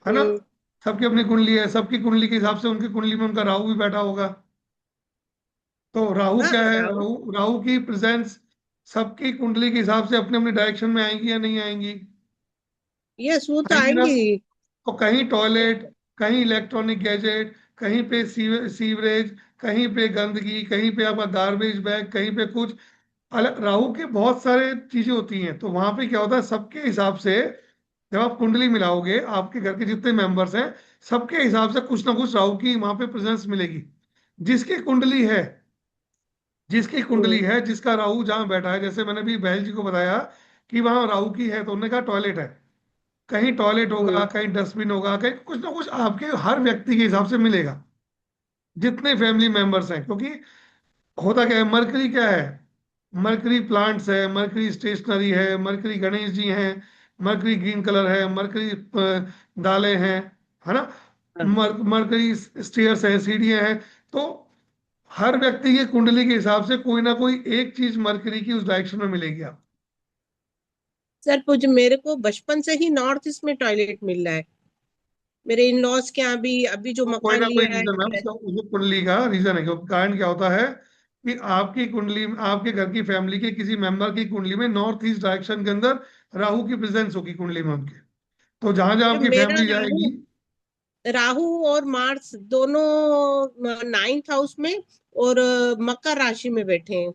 ना? हम्म। सबकी अपनी कुंडली है, सबकी कुंडली के हिसाब से उनकी कुंडली में उनका राहु भी बैठा होगा। तो राहु हाँ, क्या है, राहुल। राहु राहु की प्रेजेंस सबकी कुंडली के हिसाब से अपने अपने डायरेक्शन में आएंगी या नहीं आएंगी? यस, वो तो आएंगी ना? आएंगी। तो कहीं टॉयलेट, कहीं इलेक्ट्रॉनिक गैजेट, कहीं पे सीवरेज, कहीं पे गंदगी, कहीं पे आपका गार्बेज बैग, कहीं पे कुछ अलग। राहु के बहुत सारे चीजें होती हैं, तो वहां पे क्या होता है, सबके हिसाब से जब आप कुंडली मिलाओगे, आपके घर के जितने मेंबर्स हैं, सबके हिसाब से कुछ ना कुछ राहु की वहां पे प्रेजेंस मिलेगी। जिसकी कुंडली है, जिसकी कुंडली हम्म। है, जिसका राहु जहां बैठा है, जैसे मैंने भी बहल जी को बताया कि वहां राहु की है, तो उन्होंने कहा टॉयलेट है। कहीं टॉयलेट होगा, हम्म। कहीं डस्टबिन होगा, कहीं कुछ ना कुछ आपके हर व्यक्ति के हिसाब से मिलेगा, जितने फैमिली मेंबर्स हैं। क्योंकि होता क्या है, मरकरी क्या है, मरकरी प्लांट्स है, मरकरी स्टेशनरी है, मरकरी गणेश जी हैं, मरकरी ग्रीन कलर है, मरकरी दालें हैं, है ना? हाँ। मरकरी स्टेयर्स है, सीढ़ियां हैं। तो हर व्यक्ति की कुंडली के हिसाब से कोई ना कोई एक चीज मरकरी की उस डायरेक्शन में मिलेगी आप। सर मुझे मेरे को बचपन से ही नॉर्थ ईस्ट में टॉयलेट मिल रहा है। मेरे इन लॉज के यहाँ भी, अभी जो तो कोई मकान ना कोई लिया रीजन है है। उसका, उस कुंडली का रीजन है। क्योंकि कारण क्या होता है कि आपकी कुंडली में, आपके घर की फैमिली के किसी मेंबर की कुंडली में नॉर्थ ईस्ट डायरेक्शन के अंदर राहु की प्रेजेंस होगी कुंडली में उनके। तो जहां जहां जो आपकी मेरा फैमिली राहु जाएगी। राहु और मार्स दोनों नाइन्थ हाउस में और मकर राशि में बैठे हैं।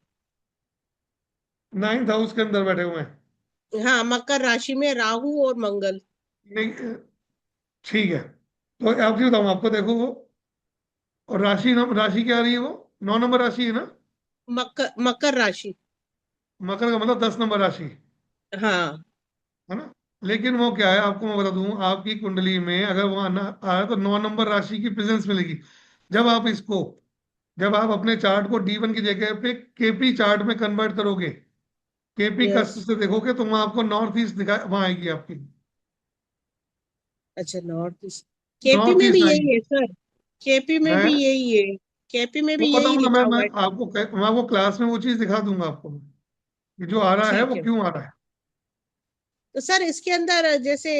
नाइन्थ हाउस के अंदर बैठे हुए हैं। हाँ, मकर राशि में राहु और मंगल। नहीं, ठीक है। तो आप जी बताऊँ आपको, देखो वो, और राशि क्या आ रही है, वो 9 नंबर राशि है ना? मकर राशि। मकर का मतलब 10 नंबर राशि, हाँ। है ना? लेकिन वो क्या है, आपको मैं बता दूं, आपकी कुंडली में अगर वो आना आया तो 9 नंबर राशि की प्रेजेंस मिलेगी। जब आप इसको, जब आप अपने चार्ट को D1 की जगह पे केपी चार्ट में कन्वर्ट करोगे, केपी यस। कस्ट से देखोगे, तो वहां आपको नॉर्थ ईस्ट दिखा, वहां आएगी आपकी। अच्छा, नॉर्थ ईस्ट। केपी नॉर्थ में भी ईस्ट यही आएगी है सर। केपी में है। भी यही है। केपी में वो भी यही बताऊंगा लिखा मैं हुआ है। आपको, मैं वो क्लास में वो चीज दिखा दूंगा आपको कि जो आ रहा है ठीक वो है। क्यों आ रहा है। तो सर इसके अंदर जैसे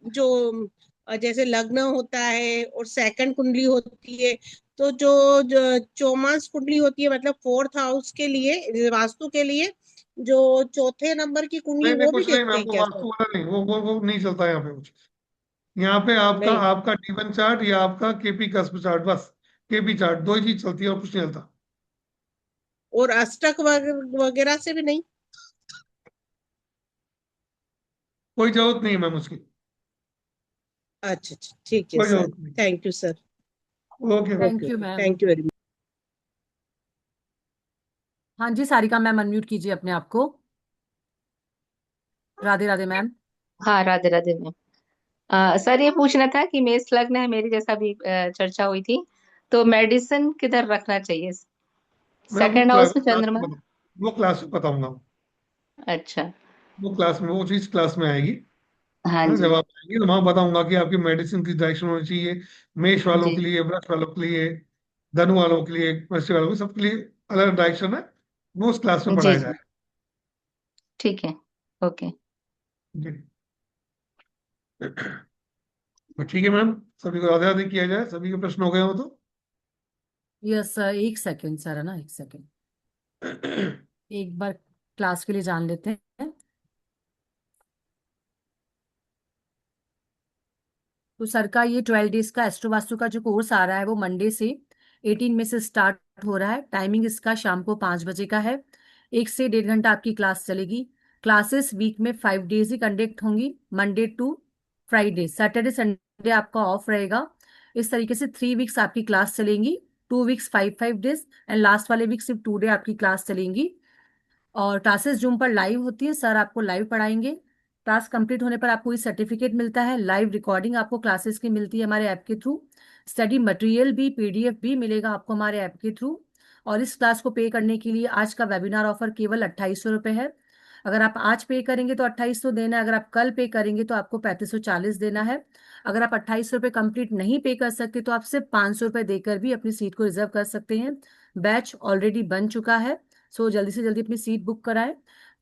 जो जैसे लग्न होता है और सेकंड कुंडली होती है, तो जो चौमास कुंडली होती है, मतलब फोर्थ हाउस के लिए, वास्तु के लिए जो चौथे नंबर की कुंडली, नहीं नहीं, वो भी कुछ नहीं देखते मैम, हैं वो क्या सर? वास्तु वाला नहीं, वो नहीं चलता यहाँ पे कुछ। यहाँ पे आपका नहीं। आपका D1 चार्ट या आपका केपी कस्प चार्ट, बस केपी चार्ट, दो ही चीज चलती है और कुछ नहीं चलता। और अष्टक वगैरह से भी नहीं? कोई जरूरत नहीं है मैम उसकी, अच्छा अच्छा, ठीक है कोई सर। जरूरत नहीं। Thank you sir. Okay ma'am. Thank okay you okay, ma'am. Thank you very much. हाँ जी, सारिका मैम अनम्यूट कीजिए अपने आप को। राधे राधे मैम। हाँ, राधे राधे मैम। सर ये पूछना था कि मेष लग्न है मेरी, जैसा भी चर्चा हुई थी, तो मेडिसिन किधर रखना चाहिए? मैं आपको सेकंड हाउस में क्लास में चंद्रमा। बताऊँ, वो क्लास में बताऊंगा। अच्छा। वो क्लास में, वो चीज क्लास में आएगी, हाँ है ना? जब जी। आप आएंगे तो वहां बताऊंगा कि आपकी मेडिसिन की डायरेक्शन होनी चाहिए। मेष वालों जी। के लिए, वृष वालों के लिए, धनु वालों के लिए, वृश्चिक वालों के, सबके लिए अलग डायरेक्शन है। वो उस क्लास में जी पढ़ाया जी। जाए। ठीक है। ओके। जी। तो ठीक है मैम, सभी को राधे राधे किया जाए, सभी के प्रश्न हो गए हो तो। यस सर, एक सेकेंड सर, है ना, एक सेकेंड। एक बार क्लास के लिए जान लेते हैं। तो सर का ये 12 डेज का एस्ट्रो वास्तु का जो कोर्स आ रहा है वो मंडे से 18 में से स्टार्ट हो रहा है। टाइमिंग इसका शाम को 5 बजे का है। 1 से 1.5 घंटा आपकी क्लास चलेगी। क्लासेस वीक में 5 डेज ही कंडक्ट होंगी, Monday to Friday. Saturday Sunday आपका ऑफ रहेगा। इस तरीके से 3 वीक्स आपकी क्लास चलेंगी। 2 वीक्स 5 5 डेज एंड लास्ट वाले वीक सिर्फ 2 डे आपकी क्लास चलेंगी। और क्लासेस जूम पर लाइव होती है, सर आपको लाइव पढ़ाएंगे। क्लास कंप्लीट होने पर आपको ये सर्टिफिकेट मिलता है, लाइव रिकॉर्डिंग आपको क्लासेस की मिलती है हमारे ऐप के थ्रू, स्टडी मटेरियल भी, पीडीएफ भी मिलेगा आपको हमारे ऐप के थ्रू। और इस क्लास को पे करने के लिए आज का वेबिनार ऑफर केवल 2800 रुपये है। अगर आप आज पे करेंगे तो 2800 देना है, अगर आप कल पे करेंगे तो आपको 3540 देना है। अगर आप 2800 रुपये कंप्लीट नहीं पे कर सकते तो आप सिर्फ 500 रुपये देकर भी अपनी सीट को रिजर्व कर सकते हैं। बैच ऑलरेडी बन चुका है, सो जल्दी से जल्दी अपनी सीट बुक कराएं।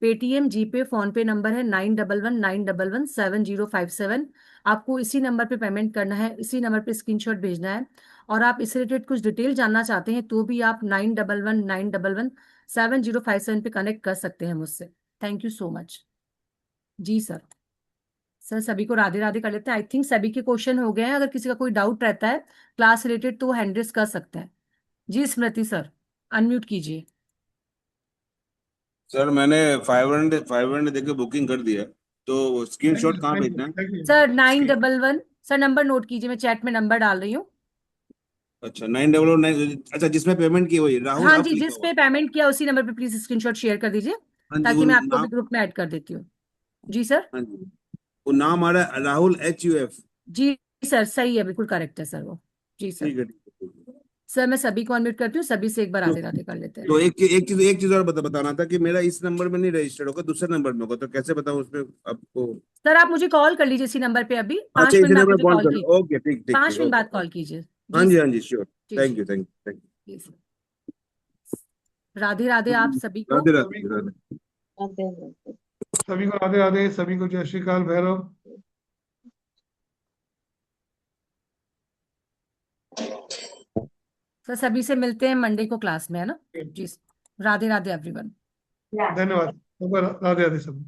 पेटीएम, जीपे, फोन पे नंबर है 9119117057। आपको इसी नंबर पे पेमेंट करना है, इसी नंबर पे स्क्रीनशॉट भेजना है। और आप इससे रिलेटेड कुछ डिटेल जानना चाहते हैं तो भी आप 9119117057 पे कनेक्ट कर सकते हैं मुझसे। Thank you so much. जी सर। सर सभी को राधे राधे कर लेते हैं। आई थिंक सभी के क्वेश्चन हो गए हैं। अगर किसी का कोई डाउट रहता है क्लास रिलेटेड तो वो हैंड रेज कर सकते हैं। जी स्मृति सर, अनम्यूट कीजिए। सर मैंने 500 देके बुकिंग कर दिया है, तो स्क्रीनशॉट कहाँ थैंक यू भेजना है? Thank you. Sir 911, sir number note कीजिए, मैं चैट में नंबर डाल रही हूँ। अच्छा 9009, अच्छा जिसमें पेमेंट की वही राहुल हाँ अफ जी, लिखा जिस हुआ पे है। पेमेंट किया उसी नंबर पे प्लीज स्क्रीनशॉट शेयर कर दीजिए, हाँ जी, वो ताकि मैं आपको भी नाम, ग्रुप में ऐड कर देती हूँ। जी सर। हाँ जी, वो नाम आ रहा है राहुल HUF। जी सर, सही है, बिल्कुल करेक्ट है सर वो। जी सर। ठीक है, ठीक है, ठीक है। सर मैं सभी को अनम्यूट करती हूँ, सभी से एक बार तो, राधे राधे कर लेते हैं। तो एक चीज और बताना था कि मेरा इस नंबर में नहीं रजिस्टर्ड होगा, दूसरे नंबर में होगा, तो कैसे बताऊं उसमें आपको? सर आप मुझे कॉल कर लीजिए इसी नंबर पे, अभी अच्छा 5 मिनट इसी में आप नंबर मुझे कॉल कॉल कर कीजिए। लो, ओके, ठीक ठीक 5 ठीक, मिनट ओके बाद कॉल ओके। कीजिए। हाँ जी जी, सर। हाँ जी, श्योर। जी thank sir. You, thank you, thank जी सर। राधे राधे आप सभी को। राधे सभी राधे को राधे। सभी को राधे राधे, सभी को जय श्री काल भैरव। सर सभी से मिलते हैं मंडे को क्लास में, है ना? जी सर। राधे राधे एवरीवन। धन्यवाद। राधे राधे सभी।